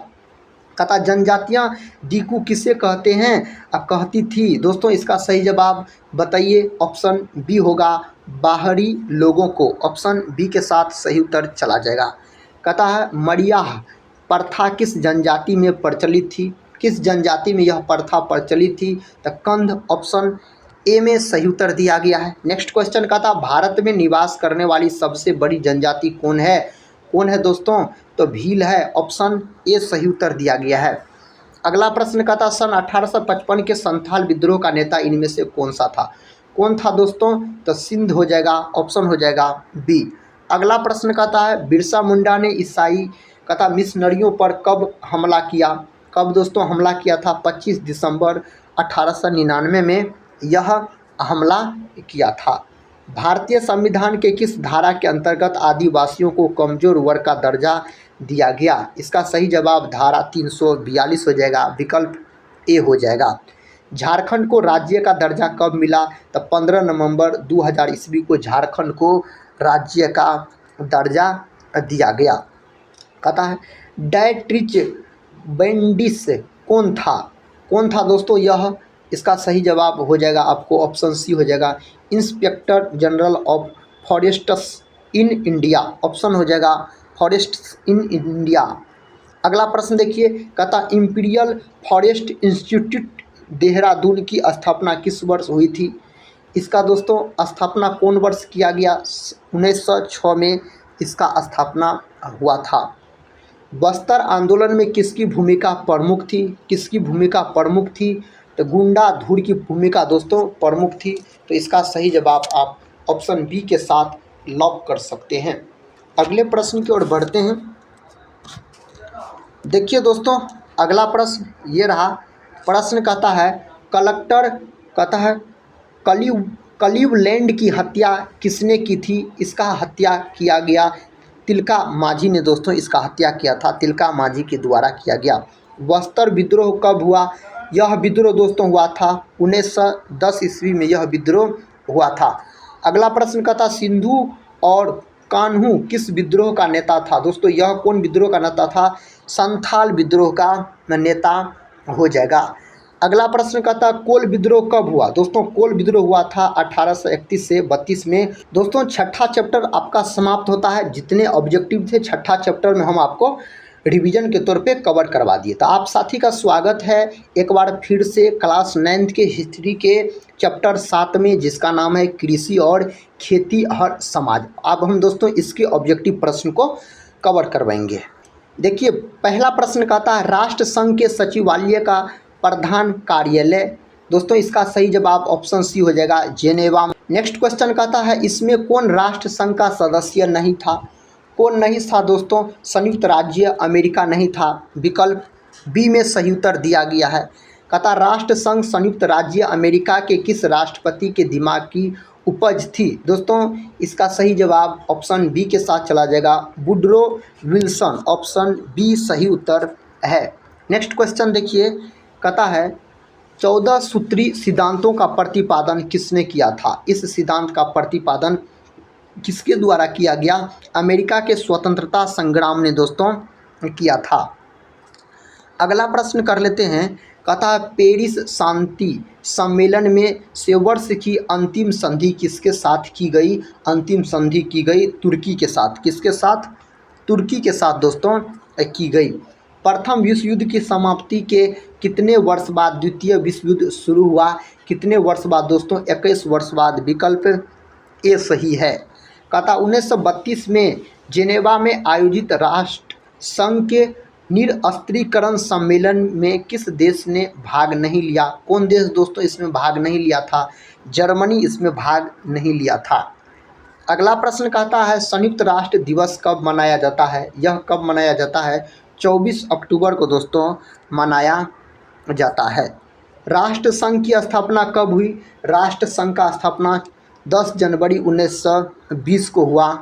कहता जनजातियां दीकू किसे कहते हैं? कहती थी। दोस्तों इसका सही जवाब बताइए। ऑप्शन बी होगा बाहरी लोगों को। ऑप्शन बी के साथ सही उत्तर चला जाएगा। कहता है मड़ियाह प्रथा किस जनजाति में प्रचलित थी? किस जनजाति में यह प्रथा प्रचलित थी? तो कंध। ऑप्शन ए में सही उत्तर दिया गया है। नेक्स्ट क्वेश्चन कहता भारत में निवास करने वाली सबसे बड़ी जनजाति कौन है? कौन है दोस्तों? तो भील है। ऑप्शन ए सही उत्तर दिया गया है। अगला प्रश्न कहता सन 1855 के संथाल विद्रोह का नेता इनमें से कौन सा था? कौन था दोस्तों? तो सिंध हो जाएगा। ऑप्शन हो जाएगा बी। अगला प्रश्न कहता है बिरसा मुंडा ने ईसाई कहता मिशनरियों पर कब हमला किया? कब दोस्तों हमला किया था? 25 दिसंबर 1899 में यह हमला किया था। भारतीय संविधान के किस धारा के अंतर्गत आदिवासियों को कमजोर वर्ग का दर्जा दिया गया? इसका सही जवाब धारा 342 हो जाएगा। विकल्प ए हो जाएगा। झारखंड को राज्य का दर्जा कब मिला? तो 15 नवंबर 2000 ईस्वी को झारखंड को राज्य का दर्जा दिया गया। कहता है डायट्रिच बेंडिस कौन था? कौन था दोस्तों यह? इसका सही जवाब हो जाएगा आपको ऑप्शन सी हो जाएगा inspector general of forests in India. Option हो जाएगा फॉरेस्ट्स इन इंडिया। अगला प्रश्न देखिए। कहता इंपीरियल फॉरेस्ट इंस्टीट्यूट देहरादून की स्थापना किस वर्ष हुई थी? इसका दोस्तों स्थापना कौन वर्ष किया गया? 1906 में इसका स्थापना हुआ था। बस्तर आंदोलन में किसकी भूमिका प्रमुख थी? किसकी भूमिका प्रमुख थी? तो गुंडा धुर की भूमिका दोस्तों प्रमुख थी। तो इसका सही जवाब आप ऑप्शन बी के साथ लॉक कर सकते हैं। अगले प्रश्न की ओर बढ़ते हैं। देखिए दोस्तों अगला प्रश्न ये रहा। प्रश्न कहता है कलेक्टर कहता है क्लीवलैंड की हत्या किसने की थी? इसका हत्या किया गया तिलका मांझी ने दोस्तों इसका हत्या किया था। तिलका मांझी के द्वारा किया गया। बस्तर विद्रोह कब हुआ? यह विद्रोह दोस्तों हुआ था 1910 ईस्वी में यह विद्रोह हुआ था। अगला प्रश्न कहता सिंधु और कान्हू किस विद्रोह का नेता था? दोस्तों यह कौन विद्रोह का नेता था? संथाल विद्रोह का नेता हो जाएगा। अगला प्रश्न कहता कोल विद्रोह कब हुआ? दोस्तों कोल विद्रोह हुआ था 1831 से 32 में। दोस्तों छठा चैप्टर आपका समाप्त होता है। जितने ऑब्जेक्टिव थे छठा चैप्टर में हम आपको रिवीजन के तौर पे कवर करवा दिए। तो आप साथी का स्वागत है एक बार फिर से क्लास 9th के हिस्ट्री के चैप्टर 7 में, जिसका नाम है कृषि और खेती हर समाज। अब हम दोस्तों इसके ऑब्जेक्टिव प्रश्न को कवर करवाएंगे। देखिए पहला प्रश्न कहता है राष्ट्र संघ के सचिवालय का प्रधान कार्यालय। दोस्तों इसका सही जवाब ऑप्शन सी हो जाएगा जेनेवा। नेक्स्ट क्वेश्चन कहता है इसमें कौन राष्ट्र संघ का सदस्य नहीं था? कौन नहीं था दोस्तों? संयुक्त राज्य अमेरिका नहीं था। विकल्प बी में सही उत्तर दिया गया है। कहता राष्ट्र संघ संयुक्त राज्य अमेरिका के किस राष्ट्रपति के दिमाग की उपज थी? दोस्तों इसका सही जवाब ऑप्शन बी के साथ चला जाएगा वुडरो विल्सन। ऑप्शन बी सही उत्तर है। नेक्स्ट क्वेश्चन देखिए। कहता है 14 सूत्री सिद्धांतों का प्रतिपादन किसने किया था? इस सिद्धांत का प्रतिपादन किसके द्वारा किया गया? अमेरिका के स्वतंत्रता संग्राम ने दोस्तों किया था। अगला प्रश्न कर लेते हैं। कहता है पेरिस शांति सम्मेलन में सेवर्स की अंतिम संधि किसके साथ की गई? अंतिम संधि की गई तुर्की के साथ। किसके साथ? तुर्की के साथ दोस्तों की गई। प्रथम विश्व युद्ध की समाप्ति के कितने वर्ष बाद द्वितीय विश्व युद्ध शुरू हुआ? कितने वर्ष बाद दोस्तों? 21 वर्ष बाद। विकल्प ए सही है। कहता 1932 में जेनेवा में आयोजित राष्ट्र संघ के निरस्त्रीकरण सम्मेलन में किस देश ने भाग नहीं लिया? कौन देश दोस्तों इसमें भाग नहीं लिया था? जर्मनी इसमें भाग नहीं लिया था। अगला प्रश्न कहता है संयुक्त राष्ट्र दिवस कब मनाया जाता है? यह कब मनाया जाता है? 24 अक्टूबर को दोस्तों मनाया जाता है। राष्ट्र संघ की स्थापना कब हुई? राष्ट्र संघ का स्थापना 10 जनवरी 1920 को हुआ।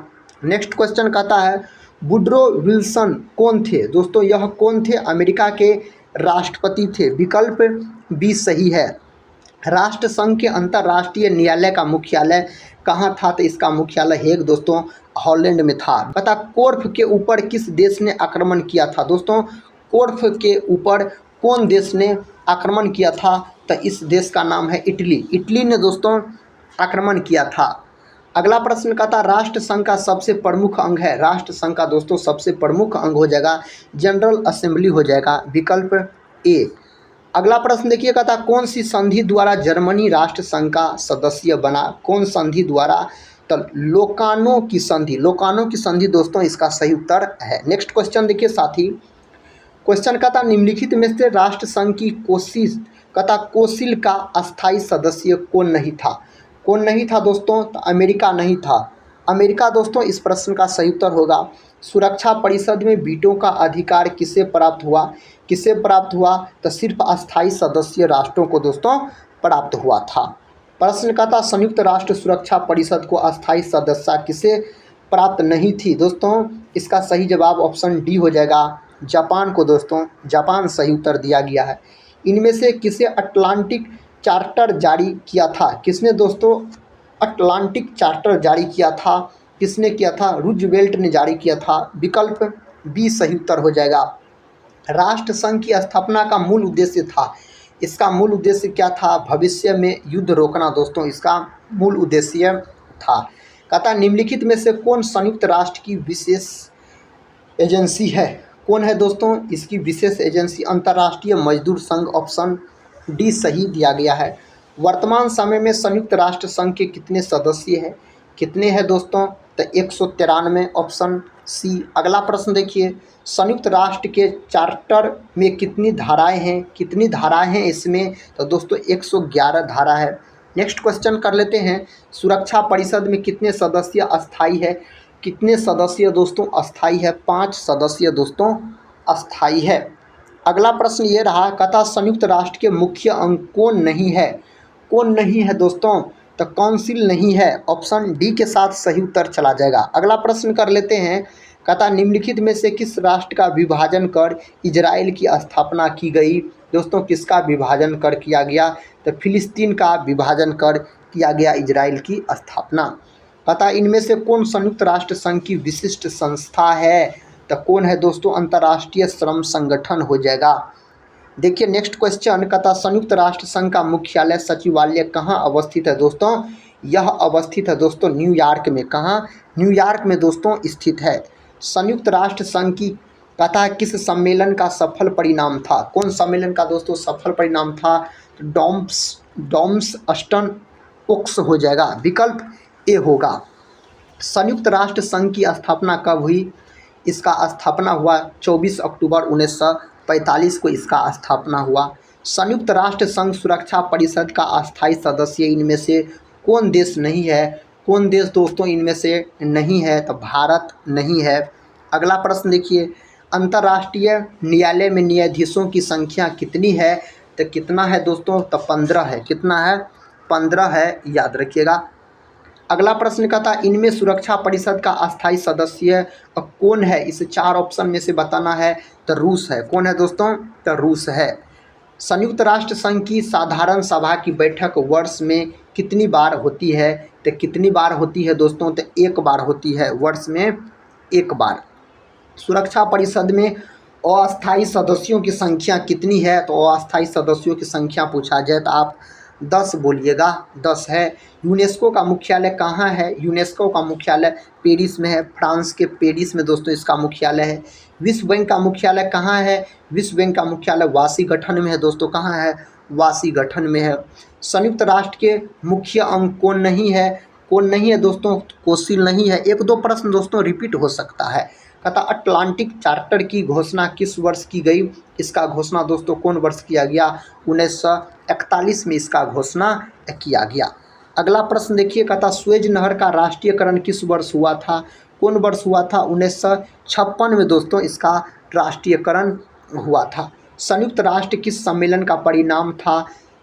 नेक्स्ट क्वेश्चन कहता है वुड्रो विल्सन कौन थे? दोस्तों यह कौन थे? अमेरिका के राष्ट्रपति थे। विकल्प बी सही है। राष्ट्र संघ के अंतर्राष्ट्रीय न्यायालय का मुख्यालय कहाँ था? तो इसका मुख्यालय हेग दोस्तों हॉलैंड में था। बता कोर्फ के ऊपर किस देश ने आक्रमण किया था? दोस्तों कोर्फ के ऊपर कौन देश ने आक्रमण किया था? तो इस देश का नाम है इटली। इटली ने दोस्तों आक्रमण किया था। अगला प्रश्न कहता राष्ट्र संघ का सबसे प्रमुख अंग है? राष्ट्र संघ का दोस्तों सबसे प्रमुख अंग हो जाएगा जनरल असेंबली हो जाएगा। विकल्प ए। अगला प्रश्न देखिए कहता कौन सी संधि द्वारा जर्मनी राष्ट्र संघ का सदस्य बना? कौन संधि द्वारा? तो लोकानो की संधि। लोकानो की संधि दोस्तों इसका सही उत्तर है। नेक्स्ट क्वेश्चन देखिए साथी। क्वेश्चन कहता निम्नलिखित में से राष्ट्र संघ की कोसिल का अस्थायी सदस्य कौन नहीं था? कौन नहीं था दोस्तों? तो अमेरिका नहीं था। अमेरिका दोस्तों इस प्रश्न का सही उत्तर होगा। सुरक्षा परिषद में वीटो का अधिकार किसे प्राप्त हुआ? किसे प्राप्त हुआ? तो सिर्फ अस्थायी सदस्य राष्ट्रों को दोस्तों प्राप्त हुआ था। प्रश्न कहता संयुक्त राष्ट्र सुरक्षा परिषद को अस्थायी सदस्यता किसे प्राप्त नहीं थी? दोस्तों इसका सही जवाब ऑप्शन डी हो जाएगा जापान को। दोस्तों जापान सही उत्तर दिया गया है। इनमें से किसे अटलांटिक चार्टर जारी किया था? किसने दोस्तों अटलांटिक चार्टर जारी किया था? किसने किया था? रूजवेल्ट ने जारी किया था। विकल्प बी सही उत्तर हो जाएगा। राष्ट्र संघ की स्थापना का मूल उद्देश्य था। इसका मूल उद्देश्य क्या था? भविष्य में युद्ध रोकना दोस्तों इसका मूल उद्देश्य था। कहता निम्नलिखित में से कौन संयुक्त राष्ट्र की विशेष एजेंसी है? कौन है दोस्तों इसकी विशेष एजेंसी? अंतर्राष्ट्रीय मजदूर संघ। ऑप्शन डी सही दिया गया है। वर्तमान समय में संयुक्त राष्ट्र संघ के कितने सदस्य हैं? कितने हैं दोस्तों? तो 193। Option C. अगला प्रश्न देखिए संयुक्त राष्ट्र के चार्टर में कितनी धाराएं हैं? कितनी धाराएं हैं इसमें? तो दोस्तों 111 धारा है। नेक्स्ट क्वेश्चन कर लेते हैं सुरक्षा परिषद में कितने सदस्य अस्थायी है? कितने सदस्य दोस्तों अस्थायी है? 5 सदस्य दोस्तों अस्थायी है। अगला प्रश्न ये रहा कहता संयुक्त राष्ट्र के मुख्य अंग कौन नहीं है? कौन नहीं है दोस्तों? तो काउंसिल नहीं है। ऑप्शन डी के साथ सही उत्तर चला जाएगा। अगला प्रश्न कर लेते हैं कहता निम्नलिखित में से किस राष्ट्र का विभाजन कर इजराइल की स्थापना की गई? दोस्तों किसका विभाजन कर किया गया? तो फिलिस्तीन का विभाजन कर किया गया इजराइल की स्थापना। कहता इनमें से कौन संयुक्त राष्ट्र संघ की विशिष्ट संस्था है? तो कौन है दोस्तों? अंतर्राष्ट्रीय श्रम संगठन हो जाएगा। देखिए नेक्स्ट क्वेश्चन कहता संयुक्त राष्ट्र संघ का मुख्यालय सचिवालय कहाँ अवस्थित है? दोस्तों यह अवस्थित है दोस्तों न्यूयॉर्क में। कहाँ? न्यूयॉर्क में दोस्तों स्थित है। संयुक्त राष्ट्र संघ की कहता किस सम्मेलन का सफल परिणाम था? कौन सम्मेलन का दोस्तों सफल परिणाम था? डॉम्सस्टन ओक्स हो जाएगा। विकल्प ए होगा। संयुक्त राष्ट्र संघ की स्थापना कब हुई? इसका स्थापना हुआ 24 अक्टूबर 1945 को इसका स्थापना हुआ। संयुक्त राष्ट्र संघ सुरक्षा परिषद का अस्थायी सदस्य इनमें से कौन देश नहीं है? कौन देश दोस्तों इनमें से नहीं है? तो भारत नहीं है। अगला प्रश्न देखिए अंतर्राष्ट्रीय न्यायालय में न्यायाधीशों की संख्या कितनी है? तो कितना है दोस्तों? तो 15 है। कितना है? 15 है, याद रखिएगा। अगला प्रश्न कहता इनमें सुरक्षा परिषद का अस्थायी सदस्य कौन है? इस 4 ऑप्शन में से बताना है। तो रूस है। कौन है दोस्तों? तो रूस है। संयुक्त राष्ट्र संघ की साधारण सभा की बैठक वर्ष में कितनी बार होती है? तो कितनी बार होती है दोस्तों? तो 1 बार होती है, वर्ष में 1 बार। सुरक्षा परिषद में अस्थायी सदस्यों की संख्या कितनी है? तो अस्थायी सदस्यों की संख्या पूछा जाए तो आप 10 बोलिएगा। 10 है। यूनेस्को का मुख्यालय कहाँ है? यूनेस्को का मुख्यालय पेरिस में है। फ्रांस के पेरिस में दोस्तों इसका मुख्यालय है। विश्व बैंक का मुख्यालय कहाँ है? विश्व बैंक का मुख्यालय वाशिंगटन में है दोस्तों। कहाँ है? वाशिंगटन में है। संयुक्त राष्ट्र के मुख्य अंग कौन नहीं है? कौन नहीं है दोस्तों, कोसील नहीं है। एक दो प्रश्न दोस्तों रिपीट हो सकता है। कहता अटलांटिक चार्टर की घोषणा किस वर्ष की गई, इसका घोषणा दोस्तों कौन वर्ष किया गया, 1941 में इसका घोषणा किया गया। अगला प्रश्न देखिए, कहता सुएज नहर का राष्ट्रीयकरण किस वर्ष हुआ था, कौन वर्ष हुआ था, 1956 में दोस्तों इसका राष्ट्रीयकरण हुआ था। संयुक्त राष्ट्र किस सम्मेलन का परिणाम था,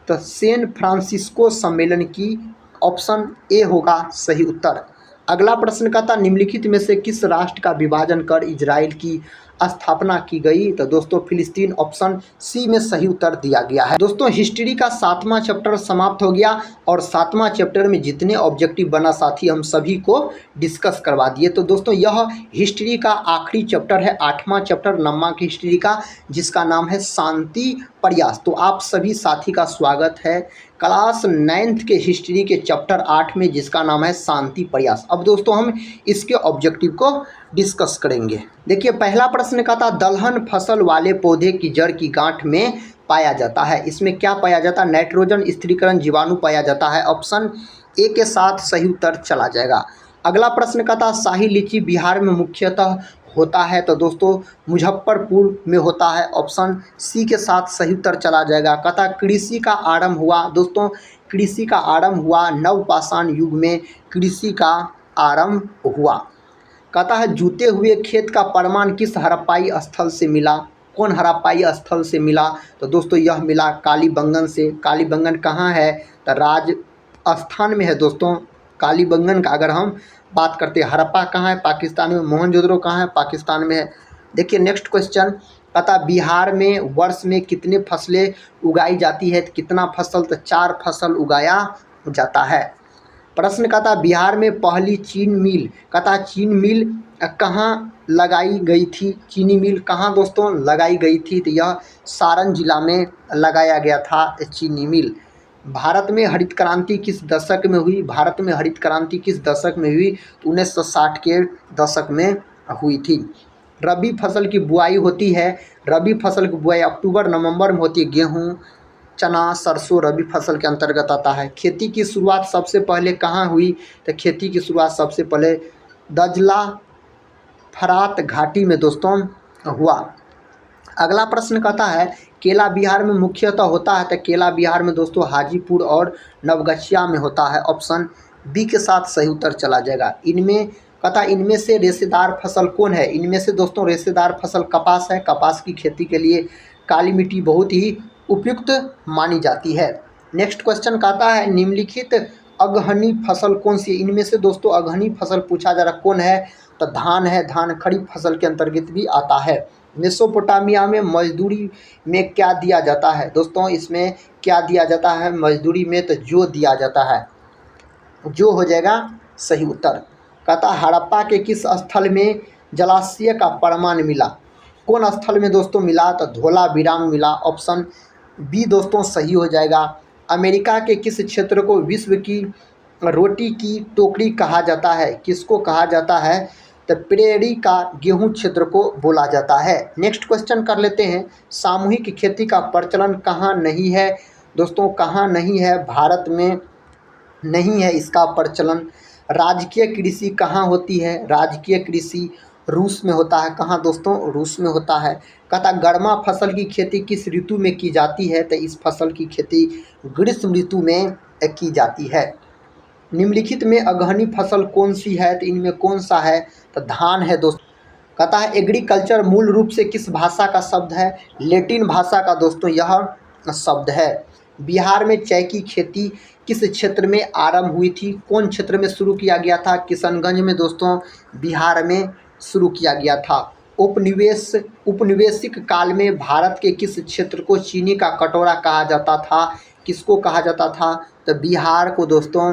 तो सैन फ्रांसिस्को सम्मेलन की, ऑप्शन ए होगा सही उत्तर। अगला प्रश्न कहता निम्नलिखित में से किस राष्ट्र का विभाजन कर इजराइल की स्थापना की गई, तो दोस्तों फिलिस्तीन, ऑप्शन सी में सही उत्तर दिया गया है। दोस्तों हिस्ट्री का 7वां चैप्टर समाप्त हो गया और 7वां चैप्टर में जितने ऑब्जेक्टिव बना साथी हम सभी को डिस्कस करवा दिए। तो दोस्तों यह हिस्ट्री का आखिरी चैप्टर है, 8वां चैप्टर नम्मा की हिस्ट्री का, जिसका नाम है शांति प्रयास। तो आप सभी साथी का स्वागत है क्लास 9th के हिस्ट्री के चैप्टर 8 में, जिसका नाम है शांति प्रयास। अब दोस्तों हम इसके ऑब्जेक्टिव को डिस्कस करेंगे। देखिए पहला प्रश्न का था दलहन फसल वाले पौधे की जड़ की गांठ में पाया जाता है, इसमें क्या पाया जाता है, नाइट्रोजन, स्थिरीकरण, जीवाणु पाया जाता है, ऑप्शन ए के साथ सही उत्तर चला जाएगा। अगला प्रश्न का था शाही लीची बिहार में मुख्यतः होता है, तो दोस्तों मुजफ्फरपुर में होता है, ऑप्शन सी के साथ सही उत्तर चला जाएगा। कहता कृषि का आरंभ हुआ, दोस्तों कृषि का आरंभ हुआ नवपाषाण युग में, कृषि का आरंभ हुआ। कहता है जूते हुए खेत का प्रमाण किस हड़प्पाई स्थल से मिला, कौन हड़प्पाई स्थल से मिला, तो दोस्तों यह मिला कालीबंगन से। कालीबंगन कहाँ है, तो राजस्थान में है दोस्तों कालीबंगन का। अगर हम बात करते हैं हड़प्पा कहाँ है, पाकिस्तान में, मोहनजोदड़ो कहाँ है, पाकिस्तान में है। देखिए नेक्स्ट क्वेश्चन कहता बिहार में वर्ष में कितने फसलें उगाई जाती है, कितना फसल, तो 4 फसल उगाया जाता है। प्रश्न कहता बिहार में पहली चीन मिल, कहता चीन मिल कहाँ लगाई गई थी, चीनी मिल कहाँ दोस्तों लगाई गई थी, तो यह सारण जिला में लगाया गया था चीनी मिल। भारत में हरित क्रांति किस दशक में हुई, भारत में हरित क्रांति किस दशक में हुई, तो 1960 के दशक में हुई थी। रबी फसल की बुआई होती है, रबी फसल की बुआई अक्टूबर नवंबर में होती है, गेहूँ, चना, सरसों रबी फसल के अंतर्गत आता है। खेती की शुरुआत सबसे पहले कहाँ हुई, तो खेती की शुरुआत सबसे पहले दजला फरात घाटी में दोस्तों हुआ। अगला प्रश्न कहता है केला बिहार में मुख्यतः होता है, तो केला बिहार में दोस्तों हाजीपुर और नवगछिया में होता है, ऑप्शन बी के साथ सही उत्तर चला जाएगा। इनमें कहता इनमें से रेशेदार फसल कौन है, इनमें से दोस्तों रेशेदार फसल कपास है, कपास की खेती के लिए काली मिट्टी बहुत ही उपयुक्त मानी जाती है। नेक्स्ट क्वेश्चन कहता है निम्नलिखित अगहनी फसल कौन सी है, इनमें से दोस्तों अगहनी फसल पूछा जा रहा कौन है, तो धान है, धान खरीफ फसल के अंतर्गत भी आता है। मेसोपोटामिया में मजदूरी में क्या दिया जाता है, दोस्तों इसमें क्या दिया जाता है मजदूरी में, तो जो दिया जाता है, जो हो जाएगा सही उत्तर। कहता हड़प्पा के किस स्थल में जलाशय का प्रमाण मिला, कौन स्थल में दोस्तों मिला, तो धोलावीरा मिला, ऑप्शन बी दोस्तों सही हो जाएगा। अमेरिका के किस क्षेत्र को विश्व की रोटी की टोकरी कहा जाता है, किसको कहा जाता है, तो प्रेरी का गेहूं क्षेत्र को बोला जाता है। नेक्स्ट क्वेश्चन कर लेते हैं सामूहिक खेती का प्रचलन कहाँ नहीं है, दोस्तों कहाँ नहीं है, भारत में नहीं है इसका प्रचलन। राजकीय कृषि कहाँ होती है, राजकीय कृषि रूस में होता है, कहाँ दोस्तों रूस में होता है। कहता गर्मा फसल की खेती किस ऋतु में की जाती है, तो इस फसल की खेती ग्रीष्म ऋतु में की जाती है। निम्नलिखित में अगहनी फसल कौन सी है, तो इनमें कौन सा है, तो धान है दोस्तों। कहता है एग्रीकल्चर मूल रूप से किस भाषा का शब्द है, लैटिन भाषा का दोस्तों यह शब्द है। बिहार में चाय की खेती किस क्षेत्र में आरंभ हुई थी, कौन क्षेत्र में शुरू किया गया था, किशनगंज में दोस्तों बिहार में शुरू किया गया था। उपनिवेशिक काल में भारत के किस क्षेत्र को चीनी का कटोरा कहा जाता था, किसको कहा जाता था, तो बिहार को दोस्तों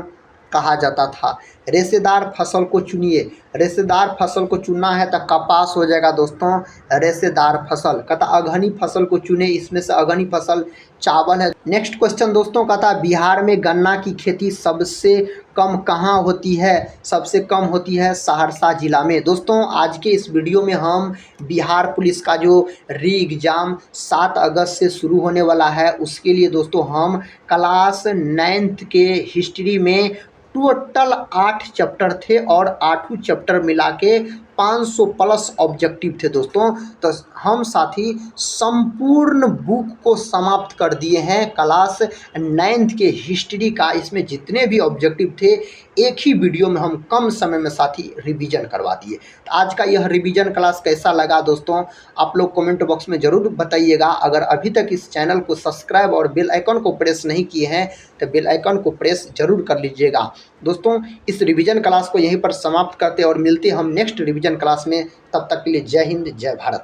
कहा जाता था। रेशेदार फसल को चुनिए, रेशेदार फसल को चुनना है तो कपास हो जाएगा दोस्तों रेशेदार फसल। कहता अगहनी फसल को चुने, इसमें से अगहनी फसल चावल है। नेक्स्ट क्वेश्चन दोस्तों कहता बिहार में गन्ना की खेती सबसे कम कहाँ होती है, सबसे कम होती है सहरसा जिला में। दोस्तों आज के इस वीडियो में हम बिहार पुलिस का जो री एग्ज़ाम 7 अगस्त से शुरू होने वाला है उसके लिए दोस्तों हम क्लास 9th के हिस्ट्री में टोटल 8 चैप्टर थे और 8 चैप्टर मिला के 500 प्लस ऑब्जेक्टिव थे दोस्तों। तो हम साथी संपूर्ण बुक को समाप्त कर दिए हैं क्लास 9th के हिस्ट्री का। इसमें जितने भी ऑब्जेक्टिव थे एक ही वीडियो में हम कम समय में साथी रिवीजन करवा दिए। तो आज का यह रिवीजन क्लास कैसा लगा दोस्तों, आप लोग कमेंट बॉक्स में ज़रूर बताइएगा। अगर अभी तक इस चैनल को सब्सक्राइब और बेल आइकन को प्रेस नहीं किए हैं तो बेल आइकन को प्रेस जरूर कर लीजिएगा। दोस्तों इस रिवीजन क्लास को यहीं पर समाप्त करते और मिलते हम नेक्स्ट रिवीजन क्लास में। तब तक के लिए जय हिंद, जय भारत।